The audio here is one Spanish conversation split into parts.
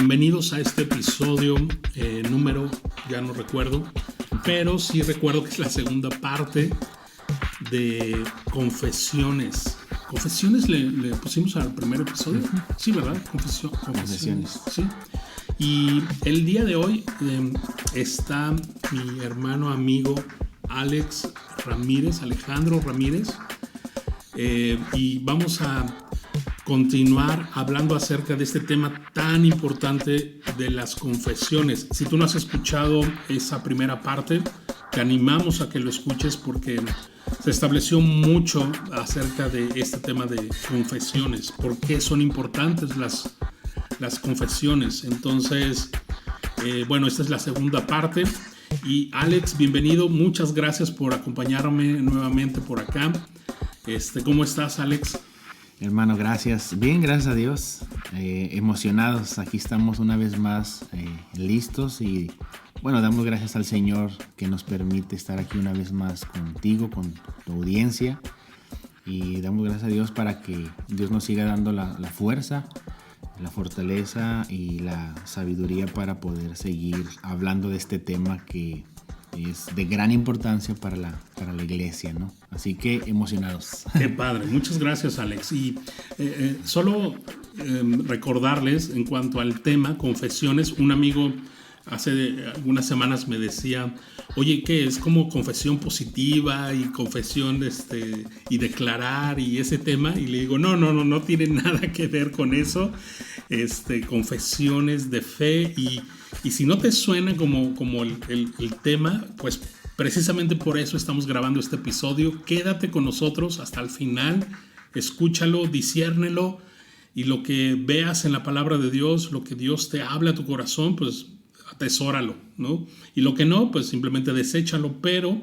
bienvenidos a este episodio número, ya no recuerdo, pero sí recuerdo que es la segunda parte de Confesiones. ¿Confesiones le pusimos al primer episodio? Sí, ¿verdad? Confesiones. Sí. Y el día de hoy está mi hermano amigo Alejandro Ramírez, y vamos a continuar hablando acerca de este tema tan importante de las confesiones. Si tú no has escuchado esa primera parte, te animamos a que lo escuches porque se estableció mucho acerca de este tema de confesiones, por qué son importantes las confesiones. Entonces, bueno, esta es la segunda parte. Y Alex, bienvenido, muchas gracias por acompañarme nuevamente por acá. ¿Cómo estás, Alex? Hermano, gracias. Bien, gracias a Dios. Emocionados. Aquí estamos una vez más listos y bueno, damos gracias al Señor que nos permite estar aquí una vez más contigo, con tu audiencia, y damos gracias a Dios para que Dios nos siga dando la fuerza, la fortaleza y la sabiduría para poder seguir hablando de este tema que es de gran importancia para la iglesia, ¿no? Así que emocionados. Qué padre, muchas gracias, Alex. Y solo recordarles en cuanto al tema confesiones, un amigo hace algunas semanas me decía, oye, ¿qué es como confesión positiva y confesión y declarar y ese tema? Y le digo, no tiene nada que ver con eso. Confesiones de fe, y si no te suena como el tema, pues precisamente por eso estamos grabando este episodio. Quédate con nosotros hasta el final, escúchalo, disciérnelo, y lo que veas en la palabra de Dios, lo que Dios te habla a tu corazón, pues atesóralo, ¿no? Y lo que no, pues simplemente deséchalo. Pero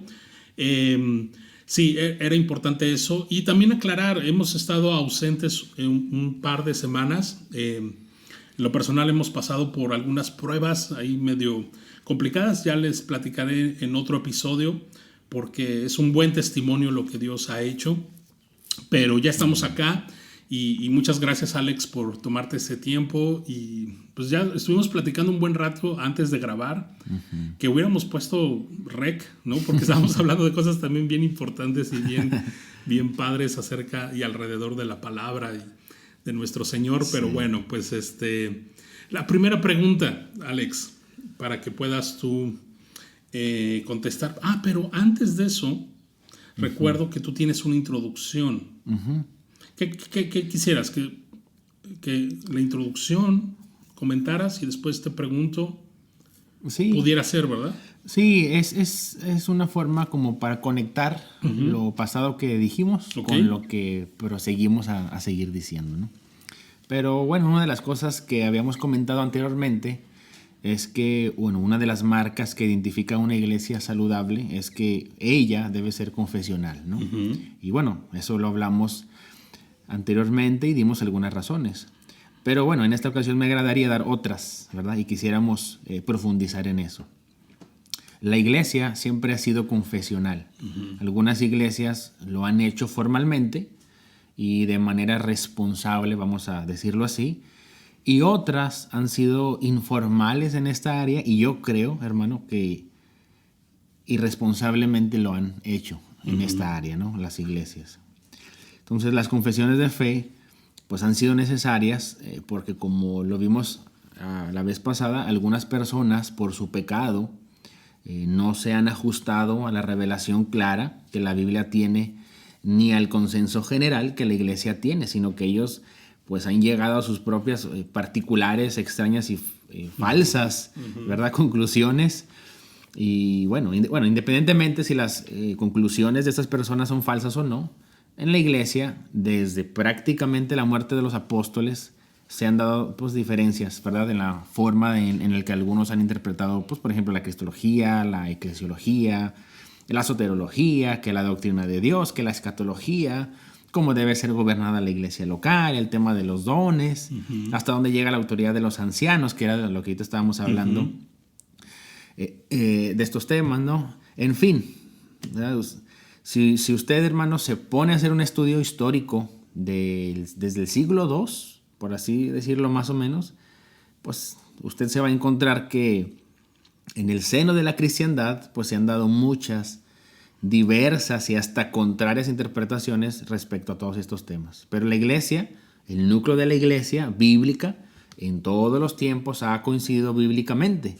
sí, era importante eso. Y también aclarar, hemos estado ausentes un par de semanas. En lo personal hemos pasado por algunas pruebas ahí medio complicadas. Ya les platicaré en otro episodio porque es un buen testimonio lo que Dios ha hecho. Pero ya estamos acá. Y muchas gracias, Alex, por tomarte ese tiempo. Y pues ya estuvimos platicando un buen rato antes de grabar, que hubiéramos puesto rec, ¿no? Porque estábamos hablando de cosas también bien importantes y bien padres acerca y alrededor de la palabra y de nuestro Señor. Pero bueno, pues la primera pregunta, Alex, para que puedas tú contestar. Pero antes de eso, recuerdo que tú tienes una introducción. ¿Qué quisieras? Que la introducción comentaras y después te pregunto. Sí. Pudiera ser, ¿verdad? Sí, es una forma como para conectar lo pasado que dijimos con lo que proseguimos a seguir diciendo, ¿no? Pero bueno, una de las cosas que habíamos comentado anteriormente es que, bueno, una de las marcas que identifica a una iglesia saludable es que ella debe ser confesional, ¿no? Y bueno, eso lo hablamos anteriormente y dimos algunas razones. Pero bueno, en esta ocasión me agradaría dar otras, ¿verdad? Y quisiéramos profundizar en eso. La iglesia siempre ha sido confesional. Algunas iglesias lo han hecho formalmente y de manera responsable, vamos a decirlo así. Y otras han sido informales en esta área, y yo creo, hermano, que irresponsablemente lo han hecho en esta área, ¿no? Las iglesias. Entonces las confesiones de fe pues han sido necesarias porque, como lo vimos la vez pasada, algunas personas por su pecado no se han ajustado a la revelación clara que la Biblia tiene ni al consenso general que la iglesia tiene, sino que ellos pues han llegado a sus propias particulares, extrañas y falsas, ¿verdad?, conclusiones. Y bueno, independientemente si las conclusiones de estas personas son falsas o no, en la iglesia, desde prácticamente la muerte de los apóstoles, se han dado pues diferencias, ¿verdad?, en la forma en la que algunos han interpretado, pues, por ejemplo, la cristología, la eclesiología, la soterología, que la doctrina de Dios, que la escatología, cómo debe ser gobernada la iglesia local, el tema de los dones, hasta dónde llega la autoridad de los ancianos, que era de lo que ahorita estábamos hablando, de estos temas, ¿no? En fin, ¿verdad? Si usted, hermano, se pone a hacer un estudio histórico desde el siglo II, por así decirlo más o menos, pues usted se va a encontrar que en el seno de la cristiandad pues se han dado muchas, diversas y hasta contrarias interpretaciones respecto a todos estos temas. Pero la iglesia, el núcleo de la iglesia bíblica, en todos los tiempos ha coincidido bíblicamente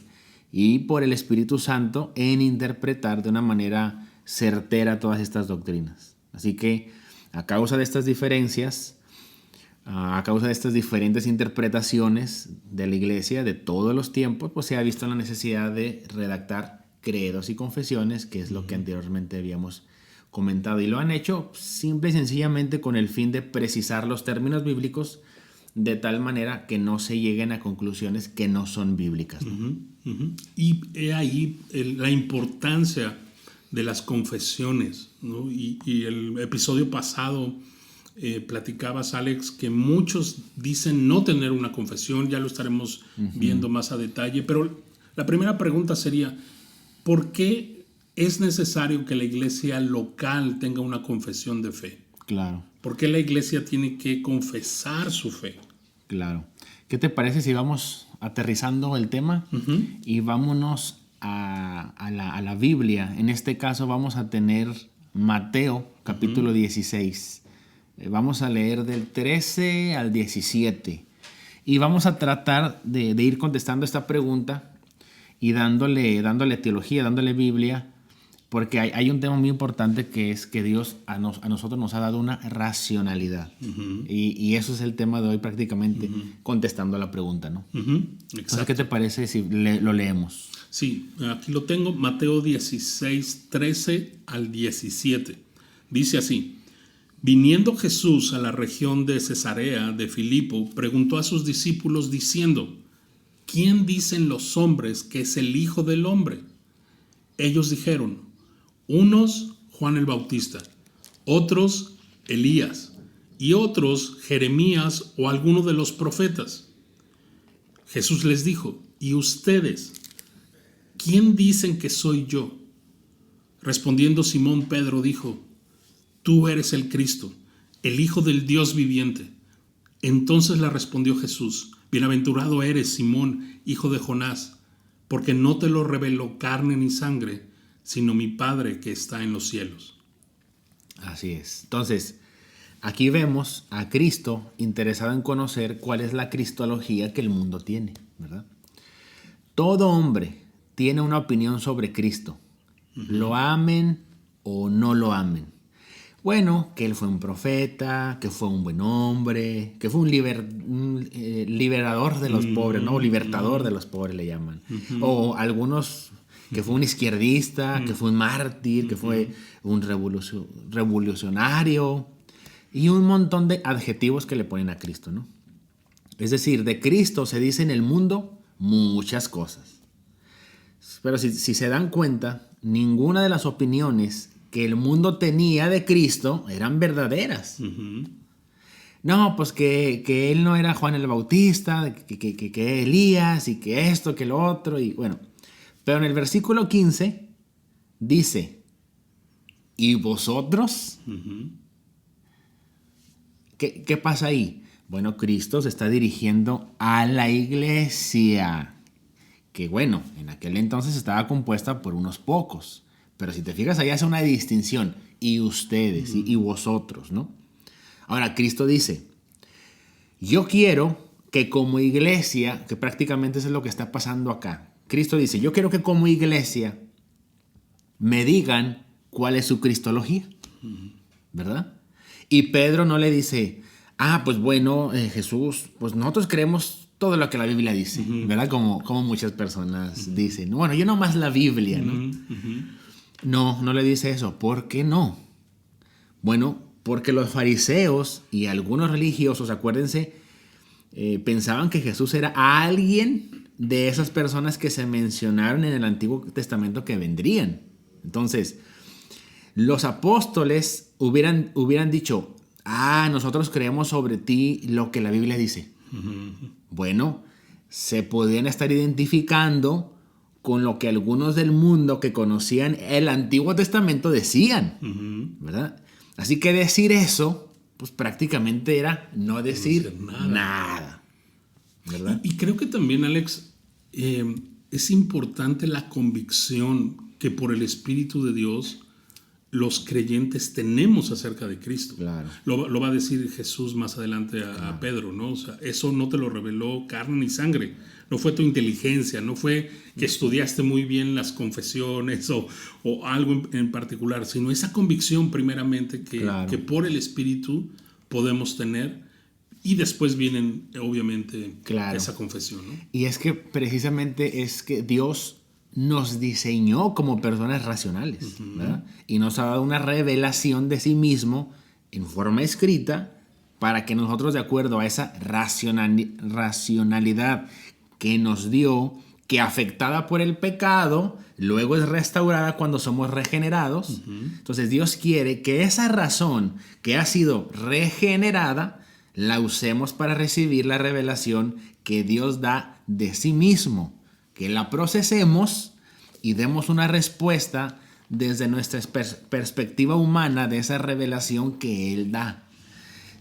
y por el Espíritu Santo en interpretar de una manera certera todas estas doctrinas. Así que a causa de estas diferencias, a causa de estas diferentes interpretaciones de la iglesia de todos los tiempos, pues se ha visto la necesidad de redactar credos y confesiones, que es lo que anteriormente habíamos comentado. Y lo han hecho simple y sencillamente con el fin de precisar los términos bíblicos de tal manera que no se lleguen a conclusiones que no son bíblicas, ¿no? Y he ahí la importancia de las confesiones, ¿no? Y el episodio pasado platicabas, Alex, que muchos dicen no tener una confesión, ya lo estaremos viendo más a detalle, pero la primera pregunta sería, ¿por qué es necesario que la iglesia local tenga una confesión de fe? Claro. ¿Por qué la iglesia tiene que confesar su fe? Claro. ¿Qué te parece si vamos aterrizando el tema y vámonos a la Biblia? En este caso vamos a tener Mateo capítulo 16. Vamos a leer del 13 al 17 y vamos a tratar de ir contestando esta pregunta y dándole teología, dándole Biblia, porque hay un tema muy importante que es que Dios a nosotros nos ha dado una racionalidad. Y eso es el tema de hoy prácticamente, contestando a la pregunta, ¿no? Entonces, ¿qué te parece si lo leemos? Sí, aquí lo tengo, Mateo 16, 13 al 17. Dice así: Viniendo Jesús a la región de Cesarea de Filipo, preguntó a sus discípulos diciendo: ¿Quién dicen los hombres que es el Hijo del Hombre? Ellos dijeron: unos Juan el Bautista, otros Elías, y otros Jeremías o alguno de los profetas. Jesús les dijo: ¿y ustedes? ¿Quién dicen que soy yo? Respondiendo Simón Pedro dijo: Tú eres el Cristo, el Hijo del Dios viviente. Entonces le respondió Jesús: Bienaventurado eres, Simón, hijo de Jonás, porque no te lo reveló carne ni sangre, sino mi Padre que está en los cielos. Así es. Entonces, aquí vemos a Cristo interesado en conocer cuál es la cristología que el mundo tiene, ¿verdad? Todo hombre tiene una opinión sobre Cristo, lo amen o no lo amen. Bueno, que él fue un profeta, que fue un buen hombre, que fue un liberador de los pobres, ¿no? Libertador de los pobres le llaman. O algunos que fue un izquierdista, que fue un mártir, que fue un revolucionario y un montón de adjetivos que le ponen a Cristo, ¿no? Es decir, de Cristo se dice en el mundo muchas cosas. Pero si se dan cuenta, ninguna de las opiniones que el mundo tenía de Cristo eran verdaderas. No, pues que él no era Juan el Bautista, que Elías y que esto, que lo otro, y bueno. Pero en el versículo 15 dice: ¿y vosotros? ¿Qué pasa ahí? Bueno, Cristo se está dirigiendo a la iglesia, que bueno, en aquel entonces estaba compuesta por unos pocos. Pero si te fijas, ahí hace una distinción. Y ustedes, y vosotros, ¿no? Ahora, Cristo dice: yo quiero que como iglesia, que prácticamente eso es lo que está pasando acá. Cristo dice: yo quiero que como iglesia me digan cuál es su cristología, ¿verdad? Y Pedro no le dice: pues bueno, Jesús, pues nosotros creemos todo lo que la Biblia dice, ¿verdad? Como muchas personas dicen. Bueno, yo nomás la Biblia, ¿no? No le dice eso. ¿Por qué no? Bueno, porque los fariseos y algunos religiosos, acuérdense, pensaban que Jesús era alguien de esas personas que se mencionaron en el Antiguo Testamento que vendrían. Entonces, los apóstoles hubieran dicho: nosotros creemos sobre ti lo que la Biblia dice. Bueno, se podían estar identificando con lo que algunos del mundo que conocían el Antiguo Testamento decían, ¿verdad? Así que decir eso, pues prácticamente era no decir nada. ¿verdad? Y creo que también, Alex, es importante la convicción que por el Espíritu de Dios los creyentes tenemos acerca de Cristo. Claro. Lo va a decir Jesús más adelante a Pedro, ¿no? O sea, eso no te lo reveló carne ni sangre. No fue tu inteligencia, no fue que estudiaste muy bien las confesiones o algo en particular, sino esa convicción primeramente que por el Espíritu podemos tener, y después vienen obviamente esa confesión, ¿no? Y es que precisamente es que Dios nos diseñó como personas racionales, ¿verdad? Y nos ha dado una revelación de sí mismo en forma escrita para que nosotros, de acuerdo a esa racionalidad que nos dio, que afectada por el pecado, luego es restaurada cuando somos regenerados. Entonces Dios quiere que esa razón que ha sido regenerada la usemos para recibir la revelación que Dios da de sí mismo, que la procesemos y demos una respuesta desde nuestra perspectiva humana de esa revelación que Él da.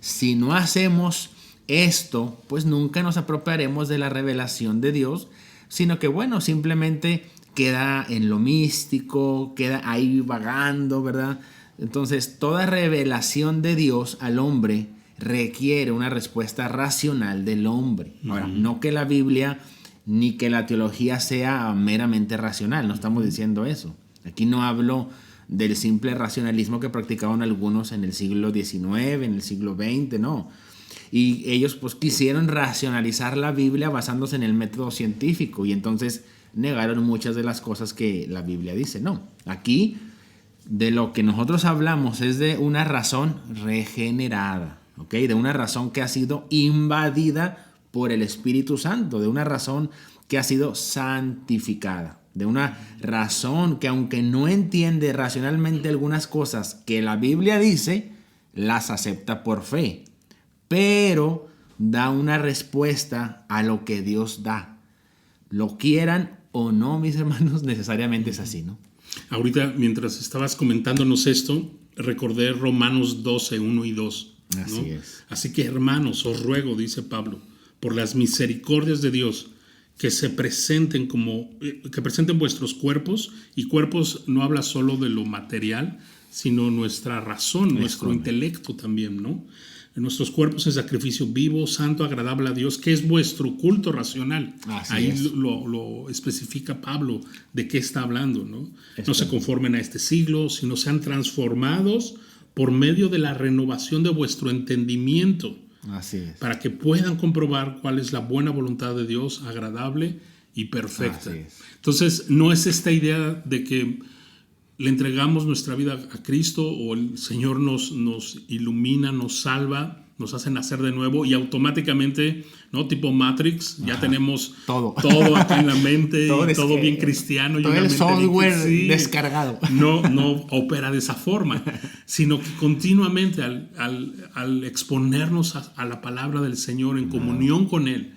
Si no hacemos esto, pues nunca nos apropiaremos de la revelación de Dios, sino que, bueno, simplemente queda en lo místico, queda ahí vagando, ¿verdad? Entonces, toda revelación de Dios al hombre requiere una respuesta racional del hombre. Ahora, no que la Biblia ni que la teología sea meramente racional, no estamos diciendo eso. Aquí no hablo del simple racionalismo que practicaban algunos en el siglo XIX, en el siglo XX, no. Y ellos pues quisieron racionalizar la Biblia basándose en el método científico y entonces negaron muchas de las cosas que la Biblia dice. No, aquí de lo que nosotros hablamos es de una razón regenerada, ¿ok? De una razón que ha sido invadida por el Espíritu Santo, de una razón que ha sido santificada, de una razón que, aunque no entiende racionalmente algunas cosas que la Biblia dice, las acepta por fe, pero da una respuesta a lo que Dios da. Lo quieran o no, mis hermanos, necesariamente es así, ¿no? Ahorita, mientras estabas comentándonos esto, recordé Romanos 12, 1 y 2. ¿no? Así es. Así que, hermanos, os ruego, dice Pablo, por las misericordias de Dios, que presenten vuestros cuerpos, y cuerpos no habla solo de lo material, sino nuestra razón, nuestro intelecto también, ¿no? Nuestros cuerpos en sacrificio vivo, santo, agradable a Dios, que es vuestro culto racional. Ahí lo especifica Pablo de qué está hablando, ¿no? No se conformen a este siglo, sino sean transformados por medio de la renovación de vuestro entendimiento. Así es. Para que puedan comprobar cuál es la buena voluntad de Dios, agradable y perfecta. Así es. Entonces, no es esta idea de que le entregamos nuestra vida a Cristo o el Señor nos ilumina, nos salva, nos hace nacer de nuevo y automáticamente, ¿no? Tipo Matrix, ya tenemos todo acá en la mente, todo bien cristiano. Todo el software descargado. No opera de esa forma, sino que continuamente al exponernos a la palabra del Señor en comunión con Él,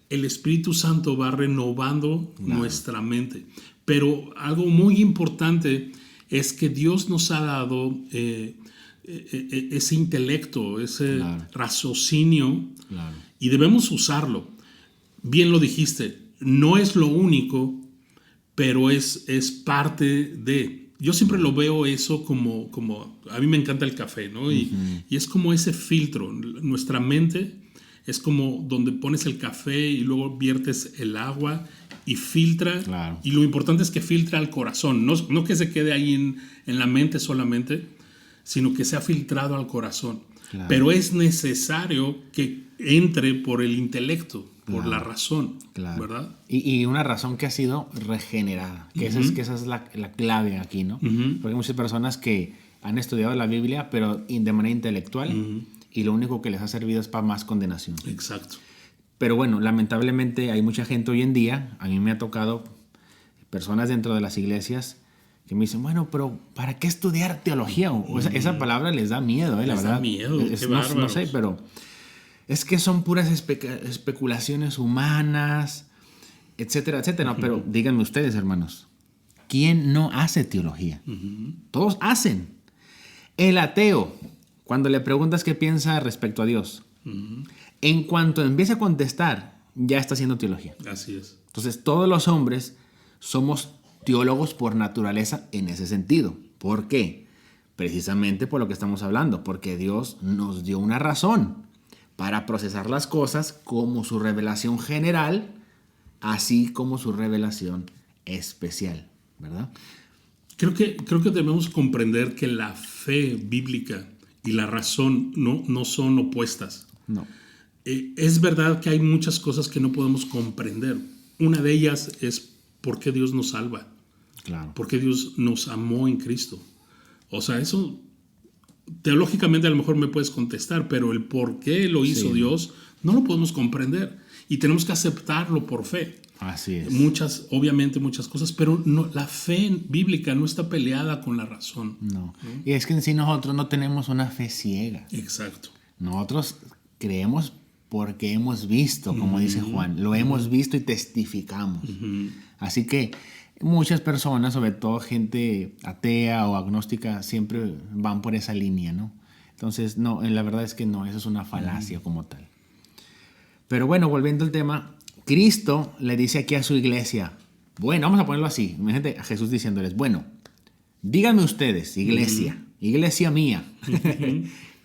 el Espíritu Santo va renovando nuestra mente. Pero algo muy importante es que Dios nos ha dado ese intelecto, ese raciocinio, y debemos usarlo. Bien lo dijiste, no es lo único, pero es parte de. Yo siempre lo veo eso como a mí me encanta el café, ¿no? Y es como ese filtro. Nuestra mente es como donde pones el café y luego viertes el agua y filtra. Y lo importante es que filtra al corazón, no que se quede ahí en la mente solamente, sino que sea filtrado al corazón. Pero es necesario que entre por el intelecto, por la razón, ¿verdad? Y una razón que ha sido regenerada, que esa es la clave aquí, ¿no? Porque hay muchas personas que han estudiado la Biblia, pero de manera intelectual, y lo único que les ha servido es para más condenación. Exacto. Pero bueno, lamentablemente hay mucha gente hoy en día, a mí me ha tocado personas dentro de las iglesias que me dicen, bueno, pero ¿para qué estudiar teología? O esa palabra les da miedo, la verdad. Les da miedo, no sé, pero es que son puras especulaciones humanas, etcétera, etcétera. No, pero díganme ustedes, hermanos, ¿quién no hace teología? Todos hacen. El ateo, cuando le preguntas qué piensa respecto a Dios, en cuanto empieza a contestar ya está haciendo teología. Así es. Entonces, todos los hombres somos teólogos por naturaleza en ese sentido. ¿Por qué? Precisamente por lo que estamos hablando, porque Dios nos dio una razón para procesar las cosas como su revelación general, así como su revelación especial, ¿verdad? Creo que debemos comprender que la fe bíblica y la razón no son opuestas. No. Es verdad que hay muchas cosas que no podemos comprender. Una de ellas es por qué Dios nos salva, Claro. por qué Dios nos amó en Cristo. O sea, eso teológicamente a lo mejor me puedes contestar, pero el por qué lo hizo Sí. Dios no lo podemos comprender y tenemos que aceptarlo por fe. Así es. Obviamente muchas cosas, pero no, la fe bíblica no está peleada con la razón. No. Y es que en sí nosotros no tenemos una fe ciega. Exacto. Nosotros creemos porque hemos visto, como dice Juan, lo hemos visto y testificamos. Así que muchas personas, sobre todo gente atea o agnóstica, siempre van por esa línea, ¿no? Entonces, no, la verdad es que no, eso es una falacia como tal. Pero bueno, volviendo al tema, Cristo le dice aquí a su iglesia, bueno, vamos a ponerlo así, imagínate a Jesús diciéndoles, bueno, díganme ustedes, iglesia, iglesia mía,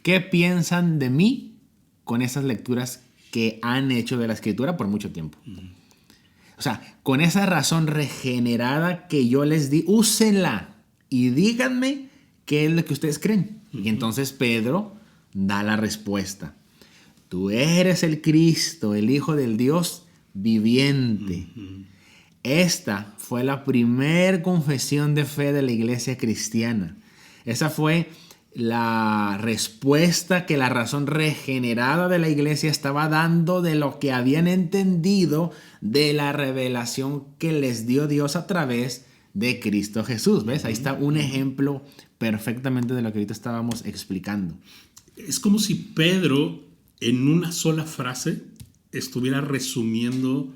¿qué piensan de mí con esas lecturas que han hecho de la Escritura por mucho tiempo? O sea, con esa razón regenerada que yo les di, úsenla y díganme qué es lo que ustedes creen. Y entonces Pedro da la respuesta. Tú eres el Cristo, el Hijo del Dios viviente. Esta fue la primer confesión de fe de la iglesia cristiana. Esa fue la respuesta que la razón regenerada de la iglesia estaba dando de lo que habían entendido de la revelación que les dio Dios a través de Cristo Jesús. ¿Ves? Ahí está un ejemplo perfectamente de lo que ahorita estábamos explicando. Es como si Pedro en una sola frase estuviera resumiendo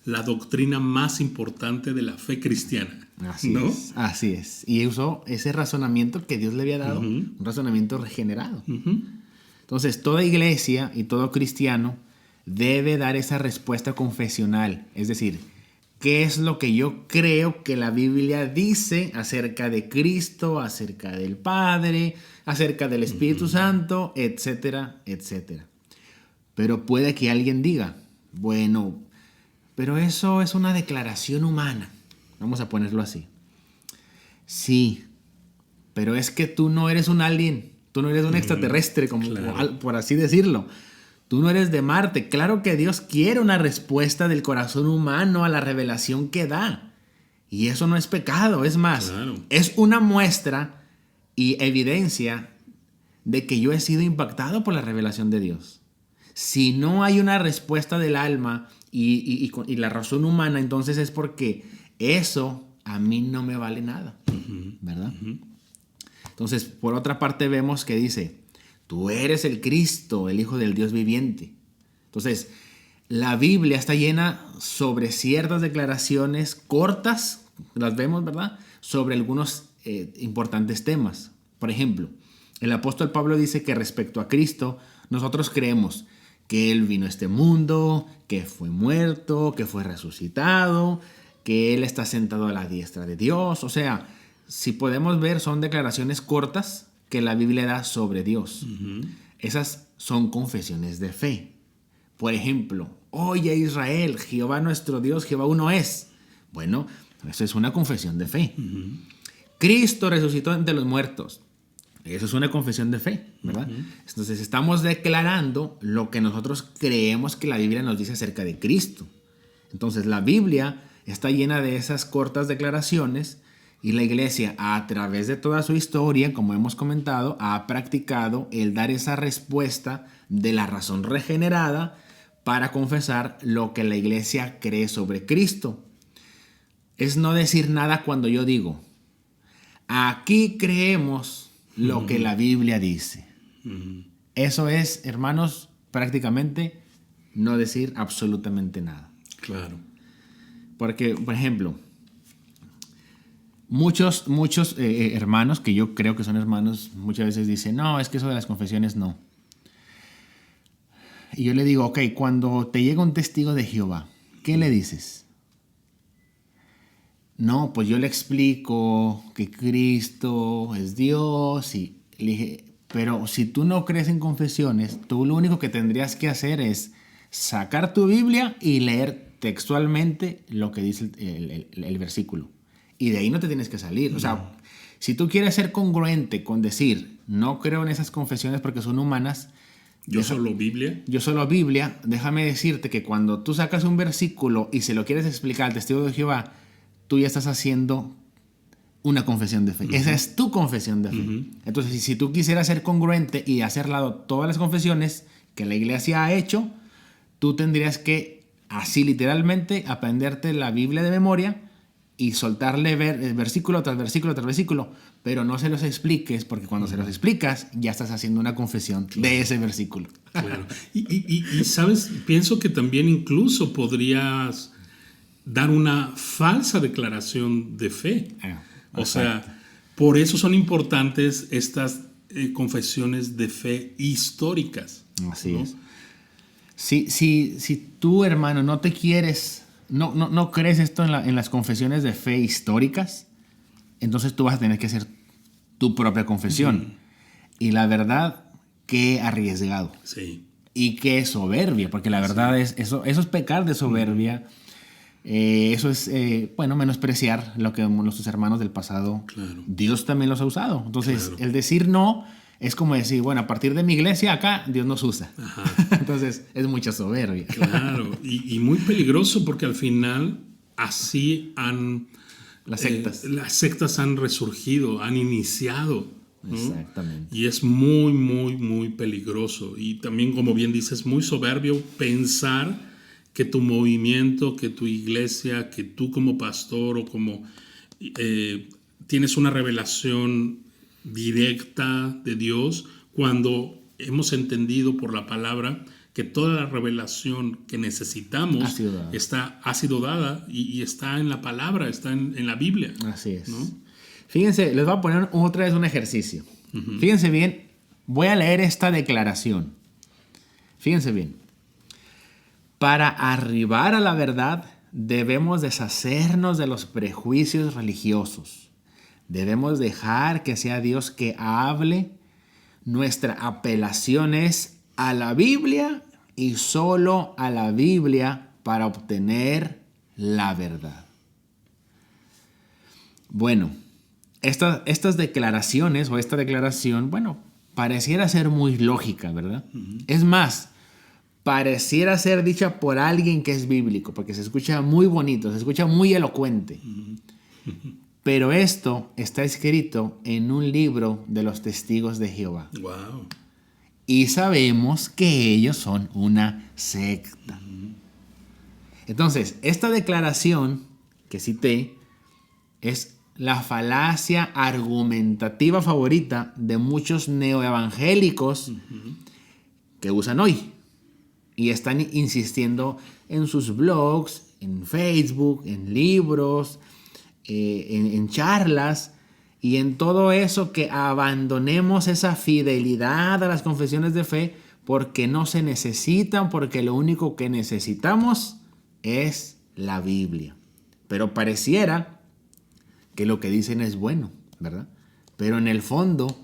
la doctrina más importante de la fe cristiana. Así ¿no? es, así es. Y usó ese razonamiento que Dios le había dado, un razonamiento regenerado. Entonces, toda iglesia y todo cristiano debe dar esa respuesta confesional. Es decir, ¿qué es lo que yo creo que la Biblia dice acerca de Cristo, acerca del Padre, acerca del Espíritu Santo, etcétera, etcétera? Pero puede que alguien diga, bueno, pero eso es una declaración humana. Vamos a ponerlo así. Sí, pero es que tú no eres un alien, tú no eres un extraterrestre, como Claro. por así decirlo. Tú no eres de Marte. Claro que Dios quiere una respuesta del corazón humano a la revelación que da. Y eso no es pecado, es más, Claro. es una muestra y evidencia de que yo he sido impactado por la revelación de Dios. Si no hay una respuesta del alma y la razón humana, entonces es porque eso a mí no me vale nada, ¿verdad? Entonces, por otra parte vemos que dice, tú eres el Cristo, el Hijo del Dios viviente. Entonces, la Biblia está llena sobre ciertas declaraciones cortas, las vemos, ¿verdad? Sobre algunos importantes temas. Por ejemplo, el apóstol Pablo dice que respecto a Cristo, nosotros creemos que Él vino a este mundo, que fue muerto, que fue resucitado, que Él está sentado a la diestra de Dios. O sea, si podemos ver, son declaraciones cortas que la Biblia da sobre Dios. Esas son confesiones de fe. Por ejemplo, oye Israel, Jehová nuestro Dios, Jehová uno es. Bueno, eso es una confesión de fe. Cristo resucitó entre los muertos. Eso es una confesión de fe, ¿verdad? Entonces estamos declarando lo que nosotros creemos que la Biblia nos dice acerca de Cristo. Entonces la Biblia está llena de esas cortas declaraciones y la iglesia, a través de toda su historia, como hemos comentado, ha practicado el dar esa respuesta de la razón regenerada para confesar lo que la iglesia cree sobre Cristo. Es no decir nada cuando yo digo, aquí creemos lo que la Biblia dice. Eso es, hermanos, prácticamente no decir absolutamente nada. Claro. Porque, por ejemplo, muchos hermanos, que yo creo que son hermanos, muchas veces dicen, no, es que eso de las confesiones no. Y yo le digo, ok, cuando te llega un testigo de Jehová, ¿qué le dices? No, pues yo le explico que Cristo es Dios y le dije, pero si tú no crees en confesiones, tú lo único que tendrías que hacer es sacar tu Biblia y leer textualmente lo que dice el versículo. Y de ahí no te tienes que salir. O sea, si tú quieres ser congruente con decir, no creo en esas confesiones porque son humanas, Yo solo Biblia, déjame decirte que cuando tú sacas un versículo y se lo quieres explicar al testigo de Jehová, tú ya estás haciendo una confesión de fe. Esa es tu confesión de fe. Entonces, si tú quisieras ser congruente y hacer lado todas las confesiones que la iglesia ha hecho, tú tendrías que, así literalmente, aprenderte la Biblia de memoria y soltarle versículo tras versículo tras versículo, pero no se los expliques, porque cuando se los explicas, ya estás haciendo una confesión de ese versículo. Claro. Y ¿sabes? Pienso que también incluso podrías dar una falsa declaración de fe. O sea, por eso son importantes estas confesiones de fe históricas. Así ¿no? es. Si tú, hermano, no te quieres, no crees esto en las confesiones de fe históricas, entonces tú vas a tener que hacer tu propia confesión. Y la verdad, qué arriesgado. Sí. Y qué soberbia, porque la verdad es eso es pecar de soberbia. Eso es, menospreciar lo que nuestros hermanos del pasado, Dios también los ha usado. Entonces, el decir no es como decir, bueno, a partir de mi iglesia acá, Dios nos usa. Entonces, es mucha soberbia. Claro, y muy peligroso porque al final así las sectas han resurgido, han iniciado. ¿no? Exactamente. Y es muy, muy, muy peligroso. Y también, como bien dices, muy soberbio pensar que tu movimiento, que tu iglesia, que tú como pastor o como tienes una revelación directa de Dios, cuando hemos entendido por la palabra que toda la revelación que necesitamos ha sido dada y está en la palabra, está en la Biblia. Así es. ¿no? Fíjense, les voy a poner otra vez un ejercicio. Fíjense bien, voy a leer esta declaración. Fíjense bien. Para arribar a la verdad, debemos deshacernos de los prejuicios religiosos. Debemos dejar que sea Dios que hable. Nuestra apelación es a la Biblia y solo a la Biblia para obtener la verdad. Bueno, estas declaraciones o esta declaración, pareciera ser muy lógica, ¿verdad? Es más, pareciera ser dicha por alguien que es bíblico, porque se escucha muy bonito, se escucha muy elocuente. Pero esto está escrito en un libro de los testigos de Jehová. Wow. Y sabemos que ellos son una secta. Entonces, esta declaración que cité es la falacia argumentativa favorita de muchos neoevangélicos que usan hoy. Y están insistiendo en sus blogs, en Facebook, en libros, en charlas y en todo eso, que abandonemos esa fidelidad a las confesiones de fe porque no se necesitan, porque lo único que necesitamos es la Biblia. Pero pareciera que lo que dicen es bueno, ¿verdad? Pero en el fondo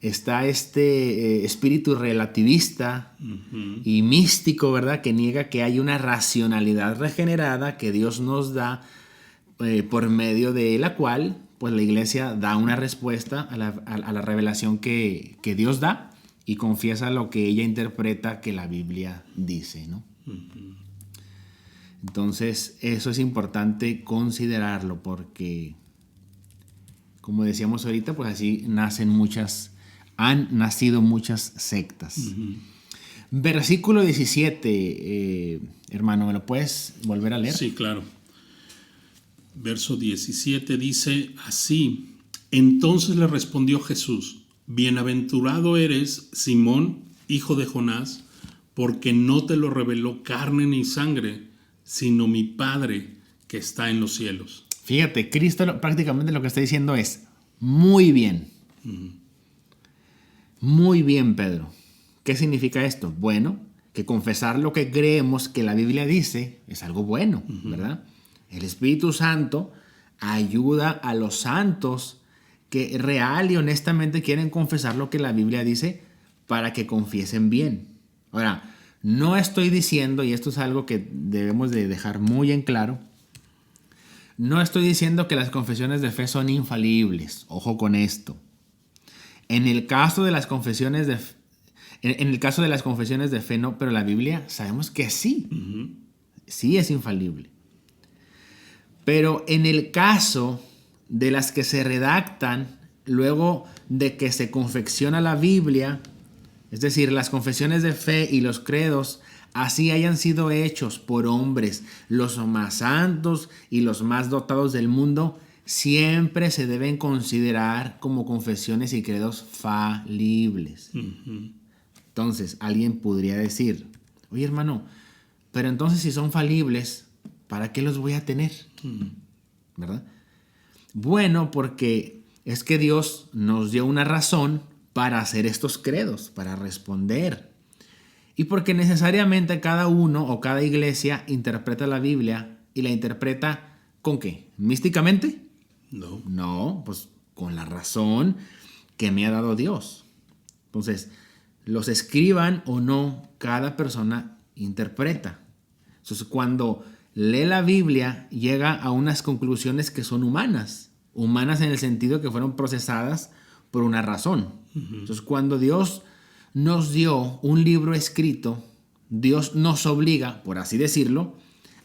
está este espíritu relativista y místico, ¿verdad? Que niega que hay una racionalidad regenerada que Dios nos da, por medio de la cual pues la iglesia da una respuesta a la revelación que Dios da y confiesa lo que ella interpreta que la Biblia dice, ¿no? Entonces, eso es importante considerarlo porque, como decíamos ahorita, pues así han nacido muchas sectas. Versículo 17, hermano, ¿me lo puedes volver a leer? Sí, claro. Verso 17 dice así: entonces le respondió Jesús: bienaventurado eres, Simón, hijo de Jonás, porque no te lo reveló carne ni sangre, sino mi Padre que está en los cielos. Fíjate, Cristo prácticamente lo que está diciendo es: muy bien. Muy bien, Pedro. ¿Qué significa esto? Bueno, que confesar lo que creemos que la Biblia dice es algo bueno, ¿verdad? El Espíritu Santo ayuda a los santos que real y honestamente quieren confesar lo que la Biblia dice para que confiesen bien. Ahora, no estoy diciendo, y esto es algo que debemos de dejar muy en claro, no estoy diciendo que las confesiones de fe son infalibles. Ojo con esto. En el caso de las confesiones de fe, no, pero la Biblia sabemos que sí. Sí es infalible. Pero en el caso de las que se redactan luego de que se confecciona la Biblia, es decir, las confesiones de fe y los credos, así hayan sido hechos por hombres, los más santos y los más dotados del mundo, siempre se deben considerar como confesiones y credos falibles. Entonces, alguien podría decir, oye hermano, pero entonces si son falibles, ¿para qué los voy a tener? ¿Verdad? Bueno, porque es que Dios nos dio una razón para hacer estos credos, para responder. Y porque necesariamente cada uno o cada iglesia interpreta la Biblia y la interpreta ¿con qué? ¿Místicamente? No. No, pues con la razón que me ha dado Dios. Entonces, los escriban o no, cada persona interpreta. Entonces, cuando lee la Biblia, llega a unas conclusiones que son humanas. Humanas en el sentido que fueron procesadas por una razón. Entonces, cuando Dios nos dio un libro escrito, Dios nos obliga, por así decirlo,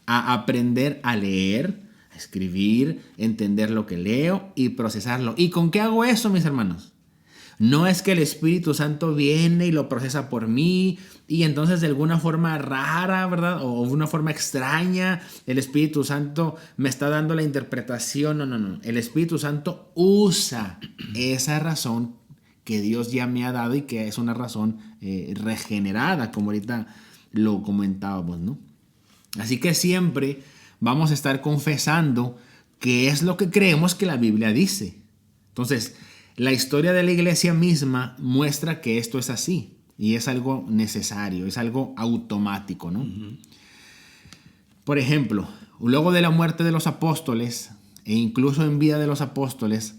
a aprender a leer, a escribir, entender lo que leo y procesarlo. ¿Y con qué hago eso, mis hermanos? No es que el Espíritu Santo viene y lo procesa por mí y entonces de alguna forma rara, ¿verdad? O de una forma extraña, el Espíritu Santo me está dando la interpretación. No. El Espíritu Santo usa esa razón que Dios ya me ha dado y que es una razón regenerada, como ahorita lo comentábamos, ¿no? Así que siempre vamos a estar confesando qué es lo que creemos que la Biblia dice. Entonces, la historia de la iglesia misma muestra que esto es así y es algo necesario, es algo automático, ¿no? Por ejemplo, luego de la muerte de los apóstoles e incluso en vida de los apóstoles,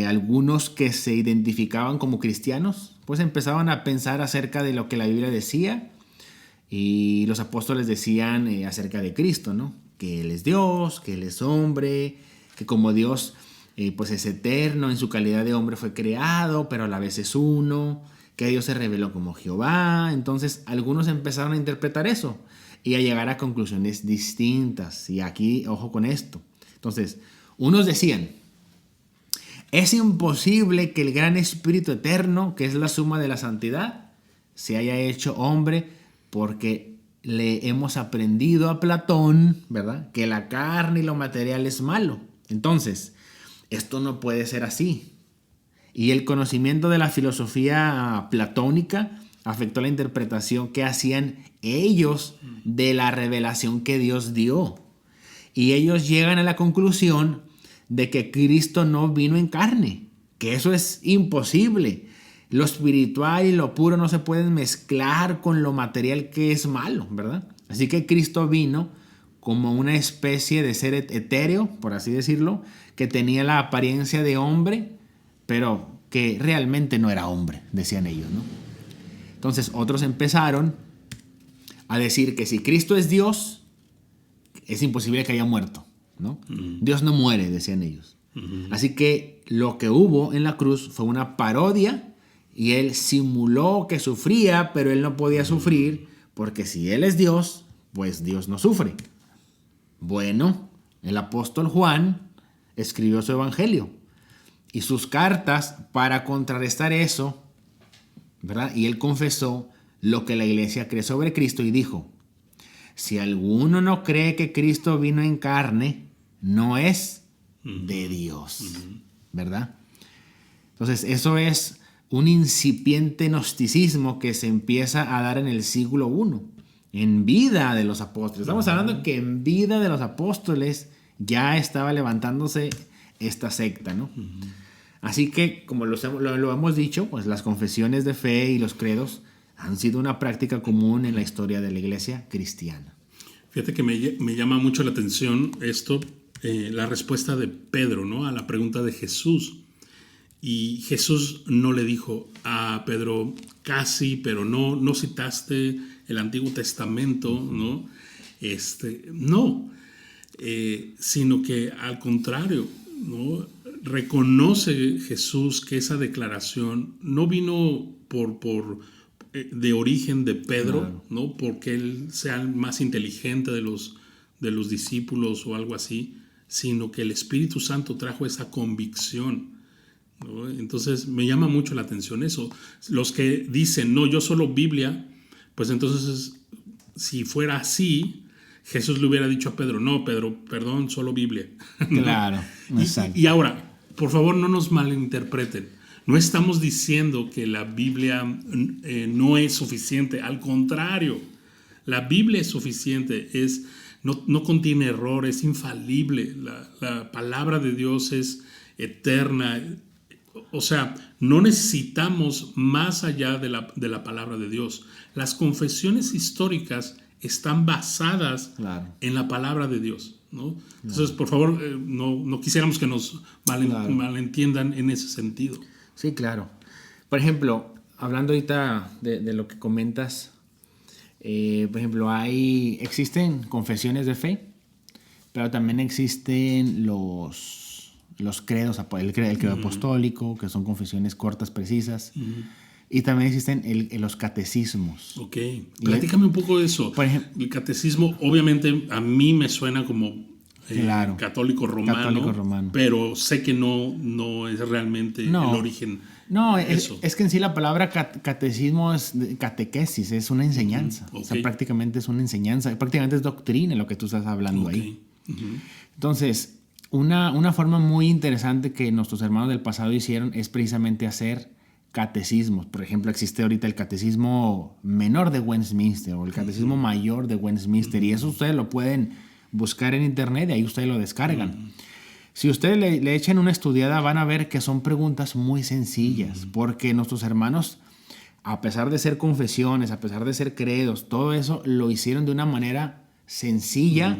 algunos que se identificaban como cristianos, pues empezaban a pensar acerca de lo que la Biblia decía y los apóstoles decían acerca de Cristo, ¿no? Que Él es Dios, que Él es hombre, que como Dios pues es eterno, en su calidad de hombre fue creado, pero a la vez es uno, que Dios se reveló como Jehová. Entonces algunos empezaron a interpretar eso y a llegar a conclusiones distintas. Y aquí, ojo con esto. Entonces, unos decían, es imposible que el gran Espíritu eterno, que es la suma de la santidad, se haya hecho hombre porque le hemos aprendido a Platón, ¿verdad? Que la carne y lo material es malo. Entonces, esto no puede ser así. Y el conocimiento de la filosofía platónica afectó la interpretación que hacían ellos de la revelación que Dios dio. Y ellos llegan a la conclusión de que Cristo no vino en carne, que eso es imposible. Lo espiritual y lo puro no se pueden mezclar con lo material que es malo, ¿verdad? Así que Cristo vino como una especie de ser etéreo, por así decirlo, que tenía la apariencia de hombre, pero que realmente no era hombre, decían ellos, ¿no? Entonces otros empezaron a decir que si Cristo es Dios, es imposible que haya muerto, ¿no? Dios no muere, decían ellos. Así que lo que hubo en la cruz fue una parodia y Él simuló que sufría, pero Él no podía sufrir porque si Él es Dios, pues Dios no sufre. Bueno, el apóstol Juan escribió su evangelio y sus cartas para contrarrestar eso, ¿verdad? Y él confesó lo que la iglesia cree sobre Cristo y dijo, si alguno no cree que Cristo vino en carne, no es de Dios, ¿verdad? Entonces eso es un incipiente gnosticismo que se empieza a dar en el siglo I. En vida de los apóstoles. Estamos hablando que en vida de los apóstoles ya estaba levantándose esta secta, ¿no? Así que, como lo hemos dicho, pues las confesiones de fe y los credos han sido una práctica común en la historia de la iglesia cristiana. Fíjate que me llama mucho la atención esto, la respuesta de Pedro, ¿no? A la pregunta de Jesús. Y Jesús no le dijo a Pedro, casi, pero no citaste el Antiguo Testamento, ¿no? No, sino que al contrario, ¿no? Reconoce Jesús que esa declaración no vino de origen de Pedro, claro, ¿no? Porque él sea el más inteligente de los discípulos o algo así, sino que el Espíritu Santo trajo esa convicción, ¿no? Entonces me llama mucho la atención eso. Los que dicen, no, yo solo Biblia, pues entonces si fuera así, Jesús le hubiera dicho a Pedro, no, Pedro, perdón, solo Biblia. Claro, exacto. Y ahora, por favor, no nos malinterpreten. No estamos diciendo que la Biblia no es suficiente, al contrario, la Biblia es suficiente, no contiene error, es infalible, la palabra de Dios es eterna. O sea, no necesitamos más allá de la palabra de Dios. Las confesiones históricas están basadas, claro, en la palabra de Dios, ¿no? Claro. Entonces, por favor, no quisiéramos que nos malentiendan en ese sentido. Sí, claro. Por ejemplo, hablando ahorita de lo que comentas, por ejemplo, existen confesiones de fe, pero también existen los credos, el credo apostólico, que son confesiones cortas, precisas. Y también existen los catecismos. Ok, platícame un poco de eso. Por ejemplo, el catecismo, obviamente, a mí me suena como claro, católico romano, pero sé que no es realmente el origen. No, es que en sí la palabra catecismo es catequesis, es una enseñanza. Okay. O sea, prácticamente es una enseñanza, prácticamente es doctrina lo que tú estás hablando ahí. Entonces, una forma muy interesante que nuestros hermanos del pasado hicieron es precisamente hacer catecismos. Por ejemplo, existe ahorita el catecismo menor de Westminster o el catecismo mayor de Westminster, y eso ustedes lo pueden buscar en internet y ahí ustedes lo descargan. Si ustedes le echan una estudiada, van a ver que son preguntas muy sencillas, porque nuestros hermanos, a pesar de ser confesiones, a pesar de ser credos, todo eso lo hicieron de una manera sencilla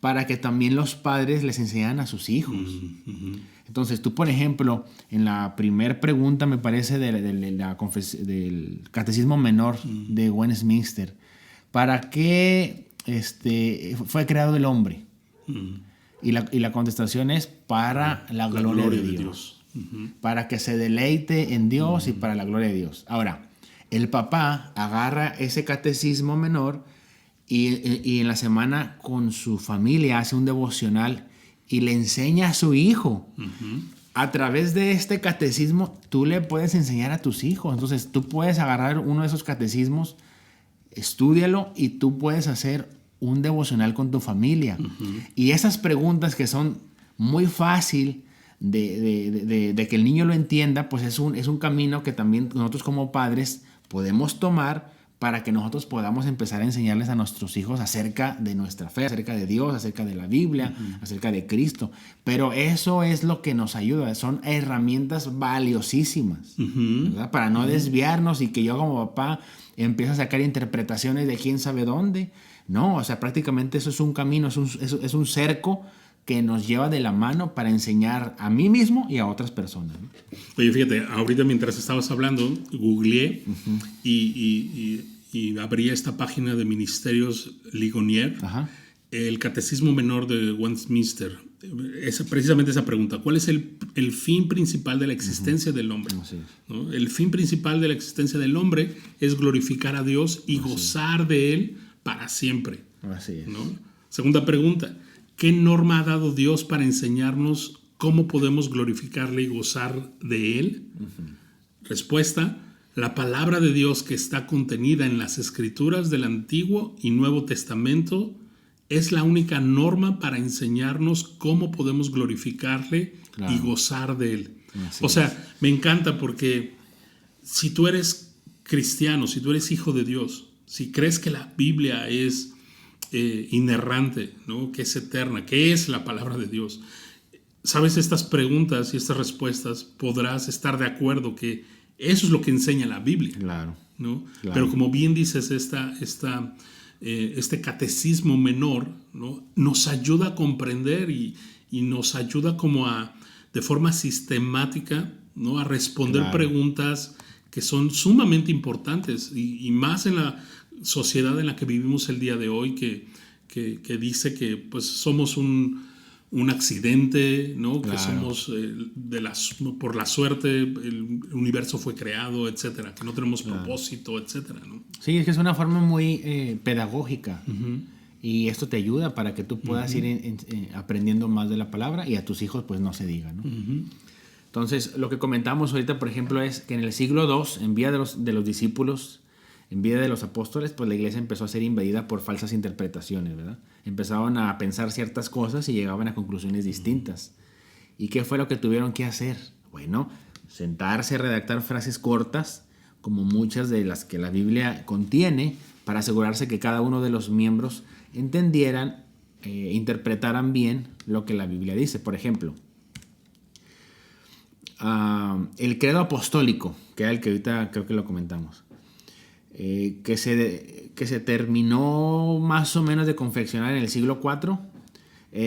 para que también los padres les enseñaran a sus hijos. Entonces, tú, por ejemplo, en la primera pregunta, me parece, del catecismo menor de Westminster, ¿para qué fue creado el hombre? Y la contestación es para la gloria de Dios. Para que se deleite en Dios y para la gloria de Dios. Ahora, el papá agarra ese catecismo menor y en la semana con su familia hace un devocional y le enseña a su hijo. A través de este catecismo tú le puedes enseñar a tus hijos. Entonces tú puedes agarrar uno de esos catecismos, estúdialo y tú puedes hacer un devocional con tu familia. Y esas preguntas que son muy fácil de que el niño lo entienda, pues es un camino que también nosotros como padres podemos tomar para que nosotros podamos empezar a enseñarles a nuestros hijos acerca de nuestra fe, acerca de Dios, acerca de la Biblia, acerca de Cristo. Pero eso es lo que nos ayuda, son herramientas valiosísimas, ¿verdad? Para no desviarnos y que yo como papá empiece a sacar interpretaciones de quién sabe dónde. No, o sea, prácticamente eso es un camino, es un cerco que nos lleva de la mano para enseñar a mí mismo y a otras personas, ¿no? Oye, fíjate, ahorita mientras estabas hablando, googleé y abrí esta página de Ministerios Ligonier, el Catecismo Menor de Westminster. Precisamente esa pregunta, ¿cuál es el fin principal de la existencia del hombre? ¿No? El fin principal de la existencia del hombre es glorificar a Dios y gozar de Él para siempre. Así es. ¿No? Segunda pregunta, ¿qué norma ha dado Dios para enseñarnos cómo podemos glorificarle y gozar de Él? Respuesta, la palabra de Dios que está contenida en las Escrituras del Antiguo y Nuevo Testamento es la única norma para enseñarnos cómo podemos glorificarle y gozar de Él. O sea, me encanta porque si tú eres cristiano, si tú eres hijo de Dios, si crees que la Biblia es inerrante, ¿no? Que es eterna, que es la palabra de Dios, sabes, estas preguntas y estas respuestas podrás estar de acuerdo que Eso es lo que enseña la Biblia. Claro. ¿No? Claro. Pero como bien dices, este catecismo menor, ¿no? Nos ayuda a comprender y nos ayuda como de forma sistemática, ¿no? A responder Claro. preguntas que son sumamente importantes y más en la sociedad en la que vivimos el día de hoy, que dice que pues somos un accidente, ¿no? Claro. Que somos por la suerte el universo fue creado, etcétera, que no tenemos propósito, etcétera, ¿no? Sí, es que es una forma muy pedagógica. Y esto te ayuda para que tú puedas ir aprendiendo más de la palabra, y a tus hijos pues no se diga, ¿no? Entonces, lo que comentamos ahorita, por ejemplo, es que en el siglo II, en vida de los discípulos, en vida de los apóstoles, pues la iglesia empezó a ser invadida por falsas interpretaciones, ¿verdad? Empezaban a pensar ciertas cosas y llegaban a conclusiones distintas. ¿Y qué fue lo que tuvieron que hacer? Bueno, sentarse a redactar frases cortas, como muchas de las que la Biblia contiene, para asegurarse que cada uno de los miembros entendieran, interpretaran bien lo que la Biblia dice. Por ejemplo, el credo apostólico, que era el que ahorita creo que lo comentamos, que se terminó más o menos de confeccionar en el siglo IV,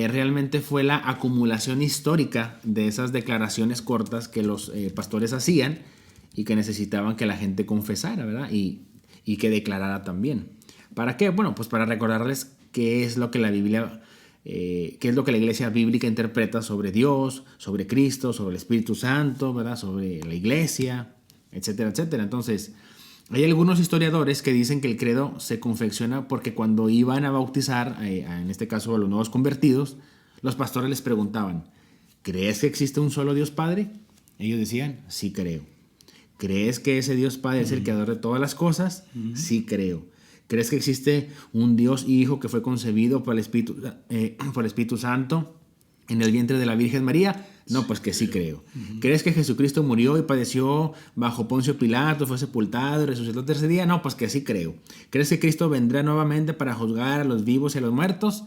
realmente fue la acumulación histórica de esas declaraciones cortas que los pastores hacían y que necesitaban que la gente confesara, ¿verdad? Y que declarara también. ¿Para qué? Bueno, pues para recordarles qué es lo que la Biblia, qué es lo que la iglesia bíblica interpreta sobre Dios, sobre Cristo, sobre el Espíritu Santo, ¿verdad? Sobre la iglesia, etcétera, etcétera. Entonces, hay algunos historiadores que dicen que el credo se confecciona porque cuando iban a bautizar, en este caso a los nuevos convertidos, los pastores les preguntaban: ¿crees que existe un solo Dios Padre? Ellos decían: sí creo. ¿Crees que ese Dios Padre es el creador de todas las cosas? Sí creo. ¿Crees que existe un Dios Hijo que fue concebido por el Espíritu Santo en el vientre de la Virgen María? No, pues que sí creo. ¿Crees que Jesucristo murió y padeció bajo Poncio Pilato, fue sepultado y resucitó el tercer día? No, pues que sí creo. ¿Crees que Cristo vendrá nuevamente para juzgar a los vivos y a los muertos?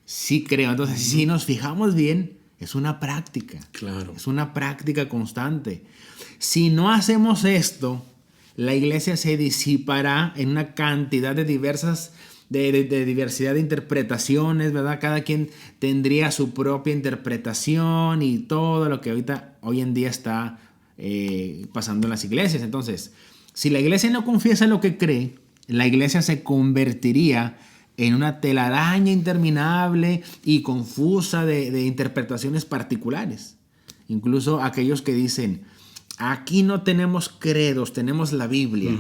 Sí creo. Entonces, si nos fijamos bien, es una práctica. Claro. Es una práctica constante. Si no hacemos esto, la iglesia se disipará en una cantidad de diversidad de interpretaciones, ¿verdad? Cada quien tendría su propia interpretación y todo lo que hoy en día está pasando en las iglesias. Entonces, si la iglesia no confiesa lo que cree, la iglesia se convertiría en una telaraña interminable y confusa de interpretaciones particulares. Incluso aquellos que dicen: aquí no tenemos credos, tenemos la Biblia.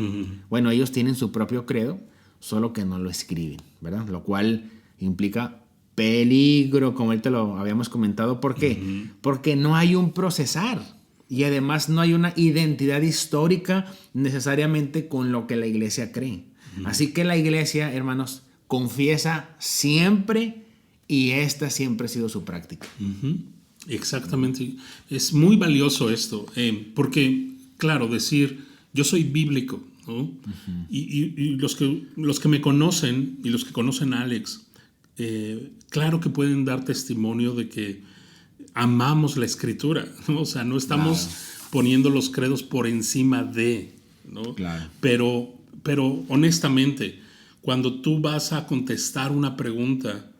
Bueno, ellos tienen su propio credo, solo que no lo escriben, ¿verdad? Lo cual implica peligro, como ahorita lo habíamos comentado. ¿Por qué? Porque no hay un procesar y además no hay una identidad histórica necesariamente con lo que la iglesia cree. Así que la iglesia, hermanos, confiesa siempre, y esta siempre ha sido su práctica. Exactamente. Es muy valioso esto, porque, claro, decir yo soy bíblico, ¿no? Y los que me conocen y los que conocen a Alex, claro que pueden dar testimonio de que amamos la escritura, ¿no? O sea, no estamos poniendo los credos por encima de, ¿no? Claro. Pero honestamente, cuando tú vas a contestar una pregunta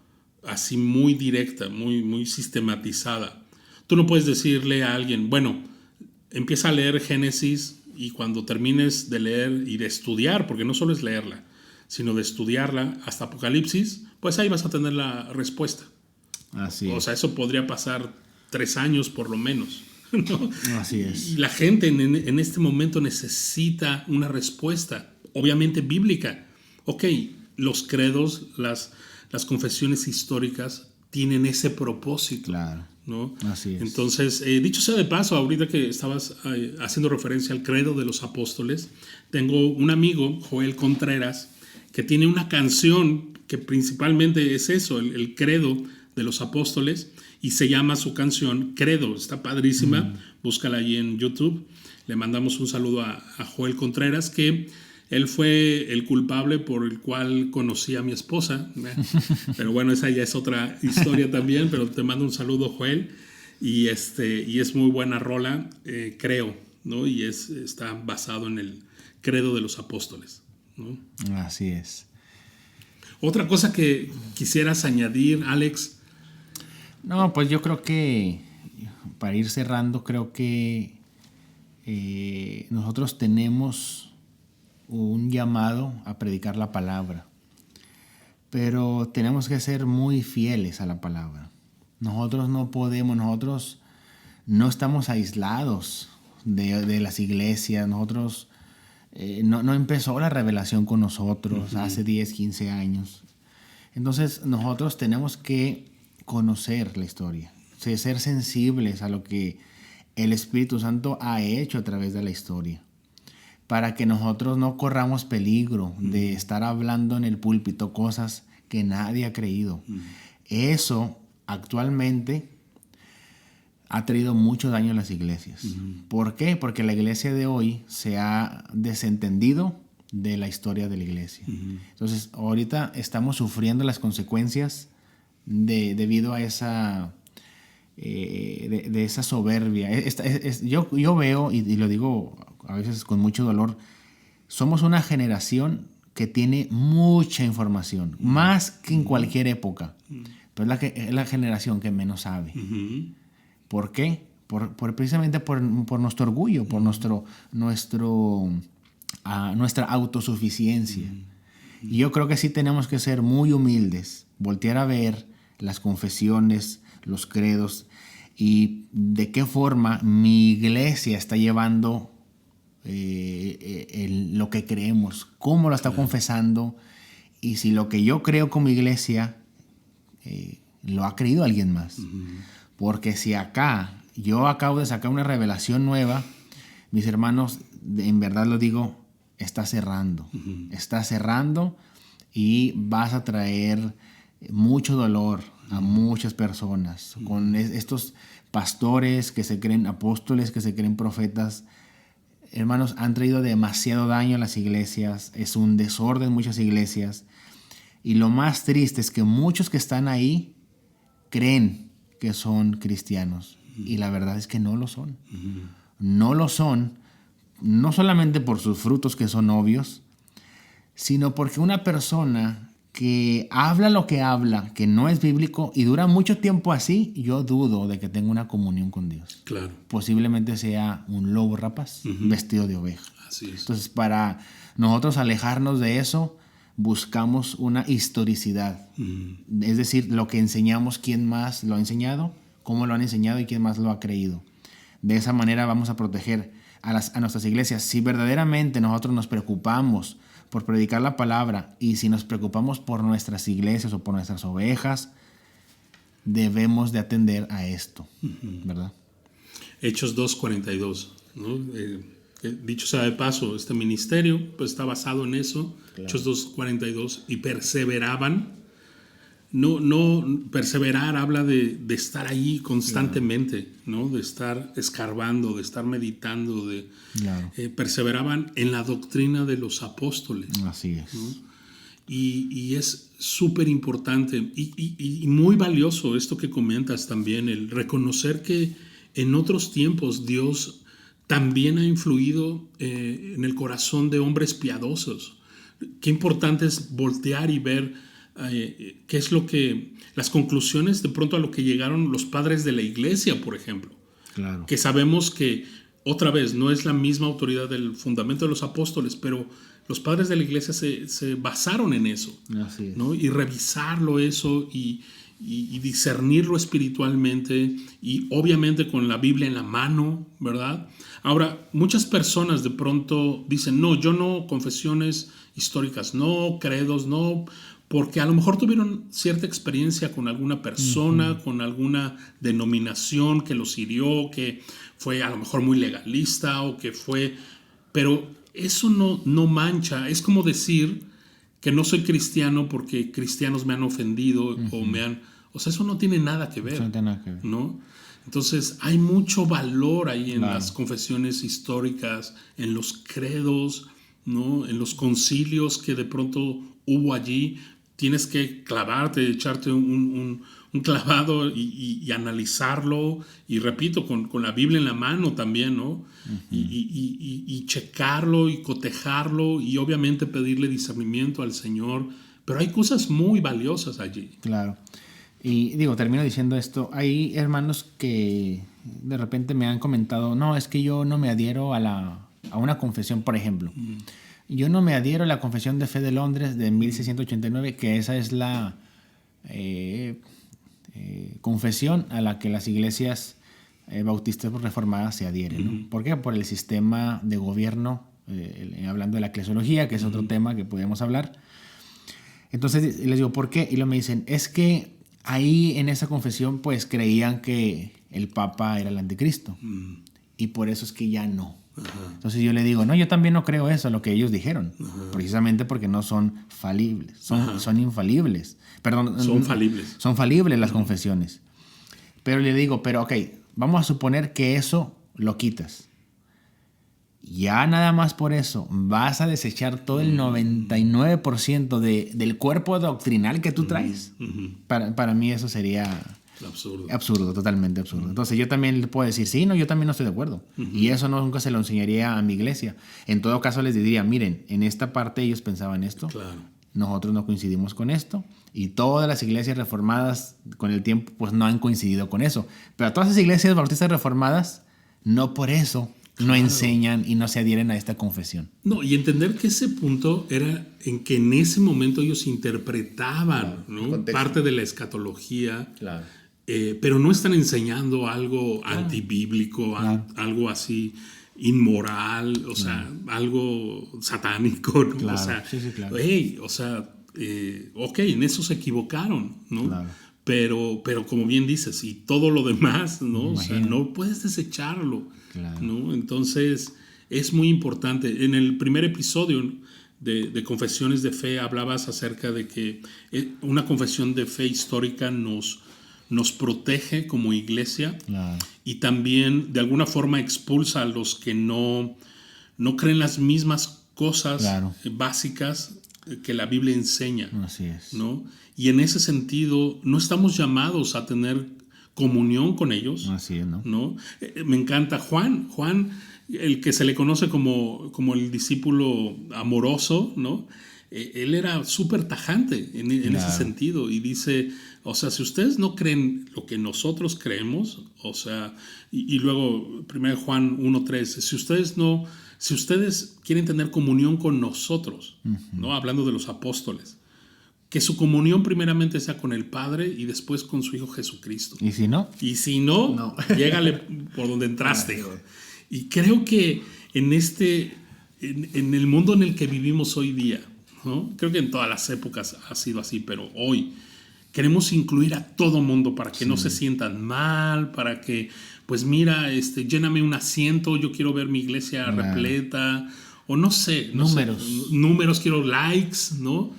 así muy directa, muy sistematizada, tú no puedes decirle a alguien: bueno, empieza a leer Génesis y cuando termines de leer y de estudiar, porque no solo es leerla, sino de estudiarla hasta Apocalipsis, pues ahí vas a tener la respuesta. Así es. O sea, eso podría pasar 3 años por lo menos, ¿no? Así es. Y la gente en este momento necesita una respuesta, obviamente bíblica. Ok, los credos, las confesiones históricas tienen ese propósito. Claro. ¿No? Así es. Entonces, dicho sea de paso, ahorita que estabas haciendo referencia al credo de los apóstoles, tengo un amigo, Joel Contreras, que tiene una canción que principalmente es eso, el credo de los apóstoles, y se llama su canción Credo. Está padrísima, búscala ahí en YouTube. Le mandamos un saludo a Joel Contreras, que él fue el culpable por el cual conocí a mi esposa. Pero bueno, esa ya es otra historia también, pero te mando un saludo, Joel. Y es muy buena rola, creo, ¿no? Y está basado en el credo de los apóstoles, ¿no? Así es. Otra cosa que quisieras añadir, Alex. No, pues yo creo que, para ir cerrando, creo que nosotros tenemos un llamado a predicar la palabra, pero tenemos que ser muy fieles a la palabra. Nosotros no estamos aislados de las iglesias. Nosotros no empezó la revelación con nosotros hace 10, 15 años. Entonces nosotros tenemos que conocer la historia, ser sensibles a lo que el Espíritu Santo ha hecho a través de la historia, para que nosotros no corramos peligro de estar hablando en el púlpito cosas que nadie ha creído. Eso actualmente ha traído mucho daño a las iglesias. ¿Por qué? Porque la iglesia de hoy se ha desentendido de la historia de la iglesia. Entonces, ahorita estamos sufriendo las consecuencias debido a esa de esa soberbia. Yo veo, y lo digo a veces con mucho dolor, somos una generación que tiene mucha información, más que en cualquier época, pero es la generación que menos sabe. ¿Por qué? Precisamente por nuestro orgullo, por nuestra autosuficiencia. Y yo creo que sí tenemos que ser muy humildes, voltear a ver las confesiones, los credos, y de qué forma mi iglesia está llevando lo que creemos, cómo lo está confesando, y si lo que yo creo como iglesia lo ha creído alguien más. Porque si yo acabo de sacar una revelación nueva, mis hermanos, en verdad lo digo, está cerrando. Está cerrando, y vas a traer mucho dolor a muchas personas. Con estos pastores que se creen apóstoles, que se creen profetas, hermanos, han traído demasiado daño a las iglesias. Es un desorden en muchas iglesias. Y lo más triste es que muchos que están ahí creen que son cristianos. Y la verdad es que no lo son. No lo son, no solamente por sus frutos, que son obvios, sino porque una persona que habla lo que habla, que no es bíblico, y dura mucho tiempo así, yo dudo de que tenga una comunión con Dios. Claro. Posiblemente sea un lobo rapaz vestido de oveja. Así es. Entonces, para nosotros alejarnos de eso, buscamos una historicidad. Es decir, lo que enseñamos, quién más lo ha enseñado, cómo lo han enseñado y quién más lo ha creído. De esa manera vamos a proteger a nuestras iglesias. Si verdaderamente nosotros nos preocupamos por predicar la palabra, y si nos preocupamos por nuestras iglesias o por nuestras ovejas, debemos de atender a esto, ¿verdad? Hechos 2:42, ¿no? Dicho sea de paso, este ministerio pues está basado en eso. Claro. Hechos 2:42, y perseveraban. No, perseverar habla de estar ahí constantemente, ¿no? De estar escarbando, de estar meditando, perseveraban en la doctrina de los apóstoles. Así es. ¿No? Y es súper importante y muy valioso esto que comentas también, el reconocer que en otros tiempos Dios también ha influido en el corazón de hombres piadosos. Qué importante es voltear y ver qué es las conclusiones de pronto a lo que llegaron los padres de la iglesia, por ejemplo. Claro. Que sabemos que, otra vez, no es la misma autoridad del fundamento de los apóstoles, pero los padres de la iglesia se basaron en eso. Así es. ¿No? Y revisarlo eso y discernirlo espiritualmente, y obviamente con la Biblia en la mano, ¿verdad? Ahora, muchas personas de pronto dicen, no, yo no, confesiones históricas, no, credos, no, porque a lo mejor tuvieron cierta experiencia con alguna persona, con alguna denominación que los hirió, que fue a lo mejor muy legalista o que fue... Pero eso no mancha. Es como decir que no soy cristiano porque cristianos me han ofendido o me han... O sea, eso no tiene nada que ver. Eso no tiene nada que ver. ¿No? Entonces, hay mucho valor ahí en las confesiones históricas, en los credos, ¿no? En los concilios que de pronto hubo allí, tienes que clavarte, echarte un clavado y analizarlo, y repito, con la Biblia en la mano también, ¿no? Uh-huh. Y checarlo y cotejarlo y obviamente pedirle discernimiento al Señor, pero hay cosas muy valiosas allí. Claro. Y digo, termino diciendo esto, hay hermanos que de repente me han comentado, no, es que yo no me adhiero a una confesión, por ejemplo. Yo no me adhiero a la Confesión de Fe de Londres de 1689, que esa es la confesión a la que las iglesias bautistas reformadas se adhieren, ¿no? ¿Por qué? Por el sistema de gobierno, hablando de la eclesiología, que es otro tema que podemos hablar. Entonces les digo, ¿por qué? Y luego me dicen, es que ahí en esa confesión pues creían que el Papa era el anticristo. Y por eso es que ya no. Ajá. Entonces yo le digo, no, yo también no creo eso, lo que ellos dijeron. Ajá. Precisamente porque no son falibles, son infalibles. Perdón, son falibles. Son falibles las confesiones. Pero le digo, pero ok, vamos a suponer que eso lo quitas. Ya nada más por eso vas a desechar todo el 99% del cuerpo doctrinal que tú traes. Para mí eso sería absurdo, totalmente absurdo. Entonces yo también le puedo decir, sí, no, yo también no estoy de acuerdo. Y eso nunca se lo enseñaría a mi iglesia. En todo caso les diría, miren, en esta parte ellos pensaban esto, claro. Nosotros no coincidimos con esto, y todas las iglesias reformadas con el tiempo pues no han coincidido con eso. Pero todas las iglesias bautistas reformadas no por eso no enseñan y no se adhieren a esta confesión. No, y entender que ese punto era en que en ese momento ellos interpretaban, claro, ¿no? Parte de la escatología, claro. Pero no están enseñando algo claro. antibíblico, claro. algo así inmoral, o sea, algo satánico, ¿no? Claro. O sea, sí, claro. Hey, o sea, ok, en eso se equivocaron, ¿no? Claro. Pero como bien dices, y todo lo demás, ¿no? O sea, no puedes desecharlo. Claro. ¿No? Entonces es muy importante. En el primer episodio de Confesiones de Fe hablabas acerca de que una confesión de fe histórica nos protege como iglesia, claro. Y también de alguna forma expulsa a los que no creen las mismas cosas, claro. básicas que la Biblia enseña. Así es. ¿No? Y en ese sentido no estamos llamados a tener comunión con ellos. Así es, ¿no? ¿No? Me encanta Juan, el que se le conoce como el discípulo amoroso, ¿no? Él era súper tajante en claro. ese sentido, y dice, o sea, si ustedes no creen lo que nosotros creemos, o sea, y luego 1 Juan 1:13, si ustedes quieren tener comunión con nosotros, ¿no? Hablando de los apóstoles, que su comunión primeramente sea con el Padre y después con su Hijo Jesucristo. ¿Y si no? Y si no, llégale por donde entraste. Y creo que en el mundo en el que vivimos hoy día, ¿no? Creo que en todas las épocas ha sido así, pero hoy queremos incluir a todo mundo para que no se sientan mal, para que, pues mira, lléname un asiento, yo quiero ver mi iglesia repleta, o no sé. Números, quiero likes, ¿no?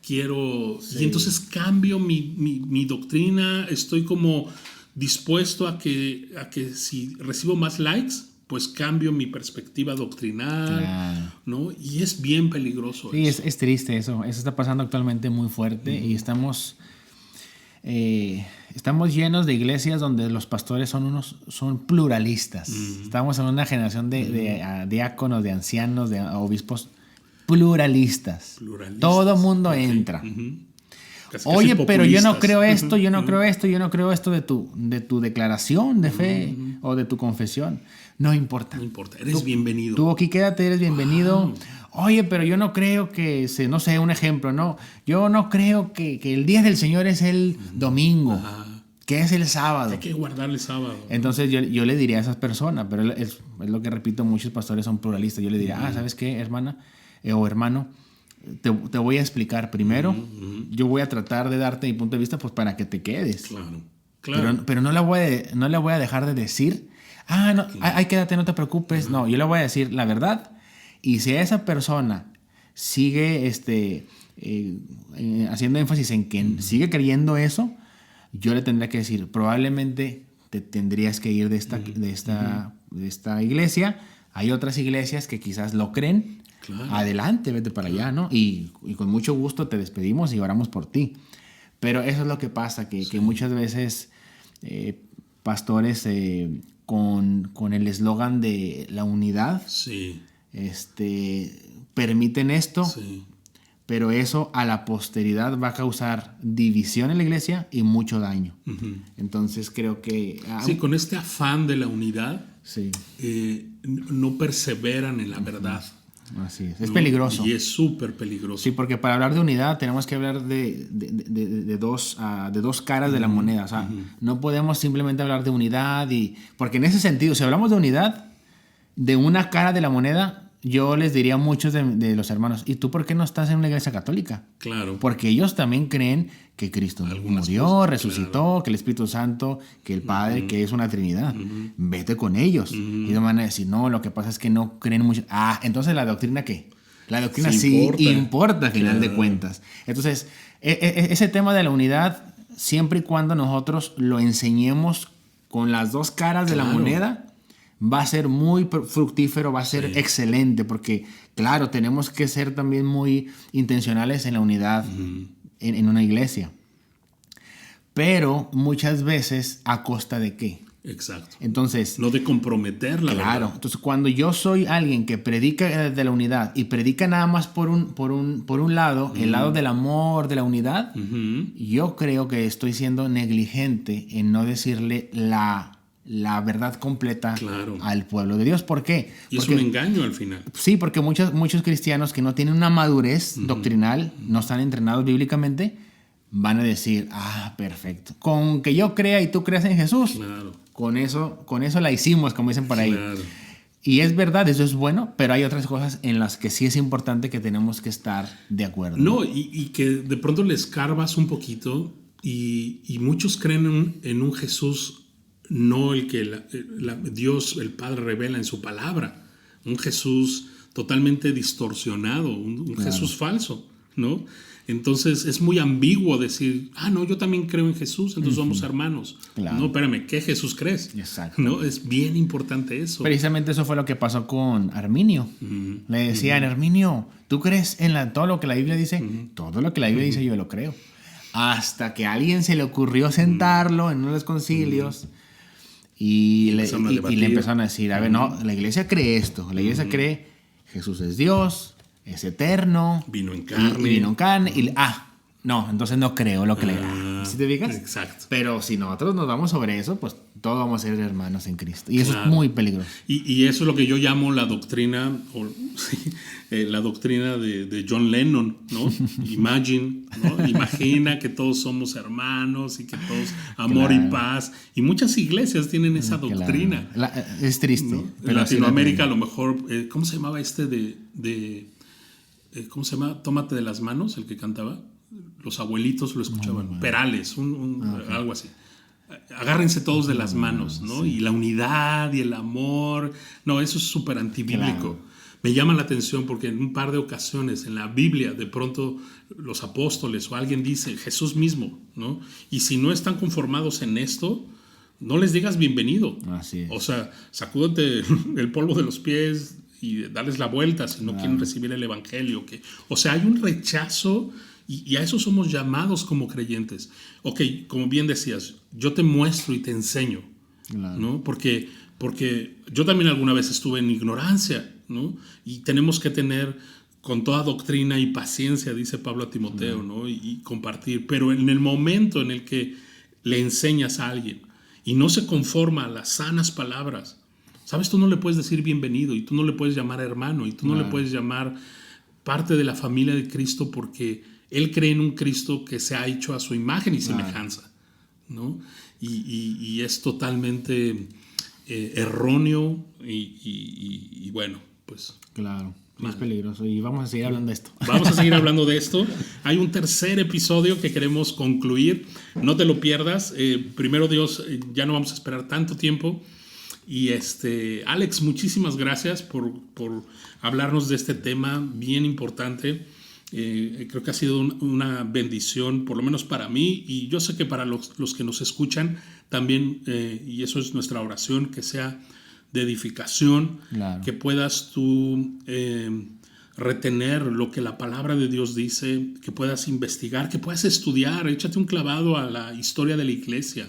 Quiero, sí. Y entonces cambio mi doctrina, estoy como dispuesto a que si recibo más likes, pues cambio mi perspectiva doctrinal, claro. ¿No? Y es bien peligroso. Sí, es triste eso está pasando actualmente muy fuerte, y estamos llenos de iglesias donde los pastores son pluralistas. Estamos en una generación de diáconos, de ancianos, de obispos pluralistas. Todo mundo entra. Oye, pero yo no creo esto, yo no creo esto, yo no creo esto de tu declaración de fe o de tu confesión. No importa. No importa, eres bienvenido. Tú aquí quédate, eres bienvenido. Oye, pero yo no creo que, no sé, un ejemplo, ¿no? Yo no creo que el día del Señor es el domingo, que es el sábado. Hay que guardar el sábado. Entonces yo le diría a esas personas, pero es lo que repito, muchos pastores son pluralistas. Yo le diría, ¿sabes qué, hermana o hermano? Te voy a explicar primero. Yo voy a tratar de darte mi punto de vista, pues para que te quedes. Claro. Pero no la voy a dejar de decir. No, quédate, no te preocupes. No, yo le voy a decir la verdad. Y si esa persona sigue haciendo énfasis en que sigue creyendo eso, yo le tendré que decir, probablemente te tendrías que ir de esta iglesia Hay otras iglesias que quizás lo creen. Claro. Adelante, vete para allá, ¿no? Y con mucho gusto te despedimos y oramos por ti. Pero eso es lo que pasa, que muchas veces pastores con el eslogan de la unidad Sí. Permiten esto, Sí. pero eso a la posteridad va a causar división en la iglesia y mucho daño. Uh-huh. Entonces creo que... Sí, con este afán de la unidad, sí. No perseveran en la verdad. Así es. Es peligroso. Y es súper peligroso. Sí, porque para hablar de unidad tenemos que hablar de dos caras de la moneda. O sea, no podemos simplemente hablar de unidad porque en ese sentido, si hablamos de unidad, de una cara de la moneda, yo les diría a muchos de los hermanos, ¿y tú por qué no estás en una iglesia católica? Claro. Porque ellos también creen que Cristo murió, resucitó, claro, que el Espíritu Santo, que el Padre, que es una Trinidad. Vete con ellos. Y ellos van a decir, no, lo que pasa es que no creen mucho. Entonces ¿la doctrina qué? La doctrina sí importa al final de cuentas. Entonces, ese tema de la unidad, siempre y cuando nosotros lo enseñemos con las dos caras de la moneda, va a ser muy fructífero, va a ser excelente, porque claro, tenemos que ser también muy intencionales en la unidad en una iglesia, pero muchas veces ¿a costa de qué? Exacto. Entonces, no de comprometerla. Claro, ¿verdad? Entonces cuando yo soy alguien que predica de la unidad y predica nada más por un lado, el lado del amor, de la unidad, yo creo que estoy siendo negligente en no decirle la verdad completa al pueblo de Dios. ¿Por qué? Y porque es un engaño al final. Sí, porque muchos cristianos que no tienen una madurez doctrinal, no están entrenados bíblicamente, van a decir, perfecto, con que yo crea y tú creas en Jesús, con eso la hicimos, como dicen por ahí. Y es verdad, eso es bueno, pero hay otras cosas en las que sí es importante que tenemos que estar de acuerdo. No, y que de pronto le escarbas un poquito y muchos creen en un Jesús, no el que Dios, el Padre, revela en su palabra. Un Jesús totalmente distorsionado, un Jesús falso, ¿no? Entonces es muy ambiguo decir, no, yo también creo en Jesús, entonces somos hermanos. Claro. No, espérame, ¿qué Jesús crees? Exacto. ¿No? Es bien importante eso. Precisamente eso fue lo que pasó con Arminio. Le decían, Arminio, ¿tú crees en todo lo que la Biblia dice? Todo lo que la Biblia dice yo lo creo. Hasta que a alguien se le ocurrió sentarlo en uno de los concilios y le empezaron a decir, a ver, no, la iglesia cree esto, la iglesia cree Jesús es Dios, es eterno, vino en carne. Vino en carne. No, entonces no creo lo que le ¿sí te fijas? Exacto. Pero si nosotros nos vamos sobre eso, pues todos vamos a ser hermanos en Cristo. Y eso es muy peligroso. Y eso es lo que yo llamo la doctrina, la doctrina de John Lennon, ¿no? Imagine, ¿no? Imagina que todos somos hermanos y que todos amor y paz. Y muchas iglesias tienen esa doctrina. Es triste. ¿No? En Latinoamérica a lo mejor, ¿cómo se llamaba ¿cómo se llama? Tómate de las manos, el que cantaba. Los abuelitos lo escuchaban. Perales, algo así. Agárrense todos de las manos, ¿no? Sí. Y la unidad y el amor. No, eso es súper antibíblico. Claro. Me llama la atención porque en un par de ocasiones en la Biblia de pronto los apóstoles o alguien dice Jesús mismo, ¿no? Y si no están conformados en esto, no les digas bienvenido. Así es. O sea, sacúdete el polvo de los pies y darles la vuelta si no quieren recibir el evangelio. O sea, hay un rechazo. Y a eso somos llamados como creyentes. Ok, como bien decías, yo te muestro y te enseño, ¿no? Porque yo también alguna vez estuve en ignorancia, ¿no? Y tenemos que tener con toda doctrina y paciencia, dice Pablo a Timoteo, ¿no? Y compartir. Pero en el momento en el que le enseñas a alguien y no se conforma a las sanas palabras, ¿sabes? Tú no le puedes decir bienvenido y tú no le puedes llamar hermano y tú no le puedes llamar parte de la familia de Cristo porque él cree en un Cristo que se ha hecho a su imagen y semejanza, ¿no? Y es totalmente erróneo y bueno, pues... Claro, es peligroso y vamos a seguir hablando de esto. Vamos a seguir hablando de esto. Hay un tercer episodio que queremos concluir. No te lo pierdas. Primero Dios, ya no vamos a esperar tanto tiempo. Y Alex, muchísimas gracias por hablarnos de este tema bien importante. Creo que ha sido una bendición, por lo menos para mí, y yo sé que para los que nos escuchan también, y eso es nuestra oración, que sea de edificación, Claro. que puedas tú retener lo que la palabra de Dios dice, que puedas investigar, que puedas estudiar, échate un clavado a la historia de la iglesia.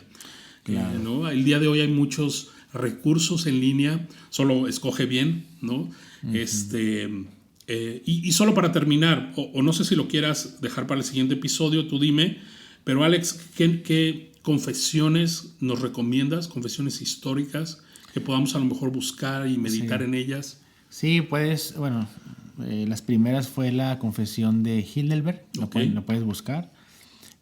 Claro. ¿No? El día de hoy hay muchos recursos en línea, solo escoge bien, ¿no? Y solo para terminar, o no sé si lo quieras dejar para el siguiente episodio, tú dime, pero Alex, ¿qué confesiones nos recomiendas? Confesiones históricas que podamos a lo mejor buscar y meditar en ellas. Sí, puedes, bueno, las primeras fue la confesión de Heidelberg, lo puedes buscar.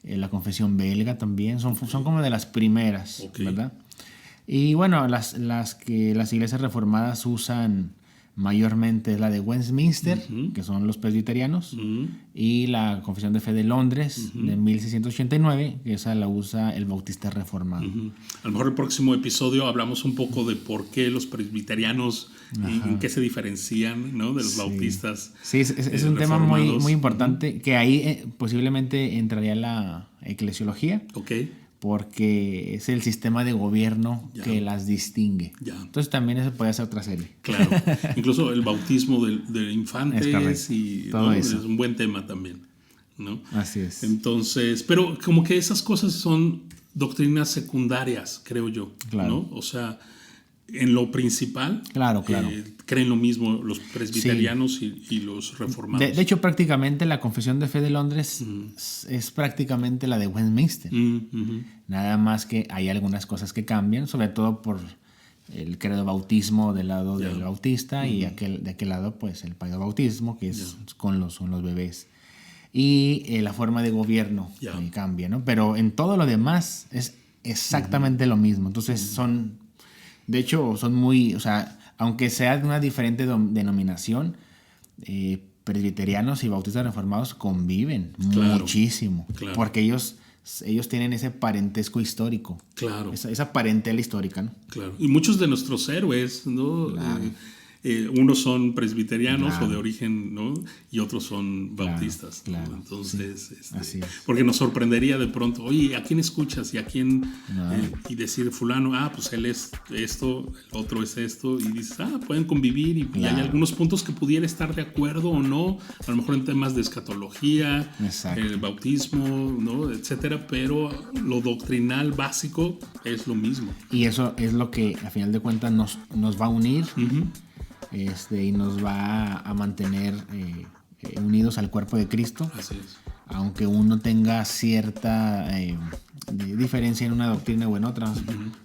La confesión belga también, son como de las primeras, ¿verdad? Y bueno, las que las iglesias reformadas usan mayormente es la de Westminster, que son los presbiterianos, y la Confesión de Fe de Londres de 1689, que esa la usa el Bautista Reformado. A lo mejor el próximo episodio hablamos un poco de por qué los presbiterianos, en qué se diferencian, ¿no? De los bautistas. Sí, es un tema muy importante, que ahí posiblemente entraría la eclesiología. Porque es el sistema de gobierno que las distingue. Entonces también eso puede ser otra serie. Claro. Incluso el bautismo de infantes y todo eso. Es un buen tema también, ¿no? Así es. Entonces, pero como que esas cosas son doctrinas secundarias, creo yo, ¿no? O sea, en lo principal, claro. Creen lo mismo los presbiterianos y los reformados. De hecho, prácticamente la Confesión de Fe de Londres es prácticamente la de Westminster. Nada más que hay algunas cosas que cambian, sobre todo por el credo bautismo del lado del bautista y de aquel lado, pues el paidobautismo, que es son los bebés. Y la forma de gobierno cambia, ¿no? Pero en todo lo demás es exactamente lo mismo. Entonces de hecho, son muy, o sea, aunque sea de una diferente denominación, presbiterianos y bautistas reformados conviven muchísimo, porque ellos tienen ese parentesco histórico, esa parentela histórica, ¿no? Claro. Y muchos de nuestros héroes, ¿no? Unos son presbiterianos o de origen, ¿no? Y otros son bautistas. Claro. ¿no? Entonces, así es. porque nos sorprendería de pronto, oye, ¿a quién escuchas? ¿Y a quién? Y decir fulano, pues él es esto, el otro es esto, y dices, pueden convivir y hay algunos puntos que pudiera estar de acuerdo o no, a lo mejor en temas de escatología, el bautismo, ¿no? Etcétera, pero lo doctrinal básico es lo mismo. Y eso es lo que a final de cuentas nos va a unir. Y nos va a mantener unidos al cuerpo de Cristo. Así es. Aunque uno tenga cierta diferencia en una doctrina o en otra,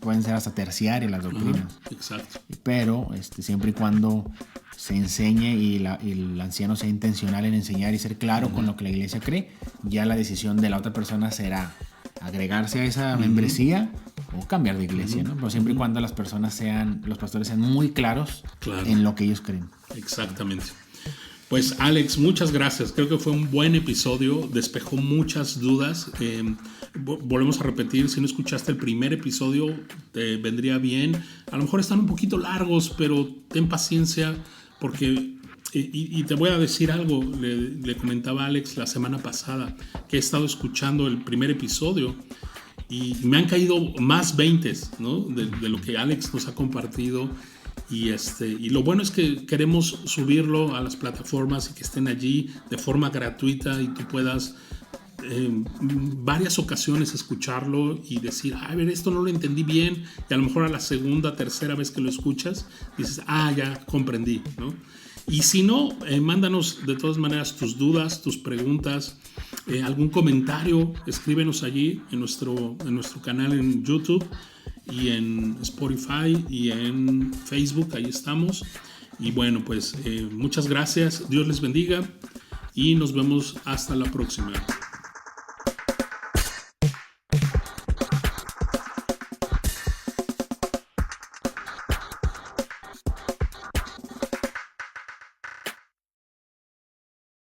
pueden ser hasta terciarias las doctrinas. Exacto. Pero siempre y cuando se enseñe y el anciano sea intencional en enseñar y ser claro con lo que la iglesia cree, ya la decisión de la otra persona será agregarse a esa membresía o cambiar de iglesia, ¿no? Pero siempre y cuando los pastores sean muy claros en lo que ellos creen. Exactamente. Pues Alex, muchas gracias. Creo que fue un buen episodio, despejó muchas dudas. Volvemos a repetir, si no escuchaste el primer episodio, te vendría bien. A lo mejor están un poquito largos, pero ten paciencia porque... Y te voy a decir algo, le comentaba a Alex la semana pasada que he estado escuchando el primer episodio y me han caído más 20, ¿no? de lo que Alex nos ha compartido y lo bueno es que queremos subirlo a las plataformas y que estén allí de forma gratuita y tú puedas varias ocasiones escucharlo y decir, a ver, esto no lo entendí bien, y a lo mejor a la segunda, tercera vez que lo escuchas dices, ya comprendí, ¿no? Y si no, mándanos de todas maneras tus dudas, tus preguntas, algún comentario, escríbenos allí en nuestro canal en YouTube y en Spotify y en Facebook, ahí estamos. Y bueno, pues muchas gracias, Dios les bendiga y nos vemos hasta la próxima.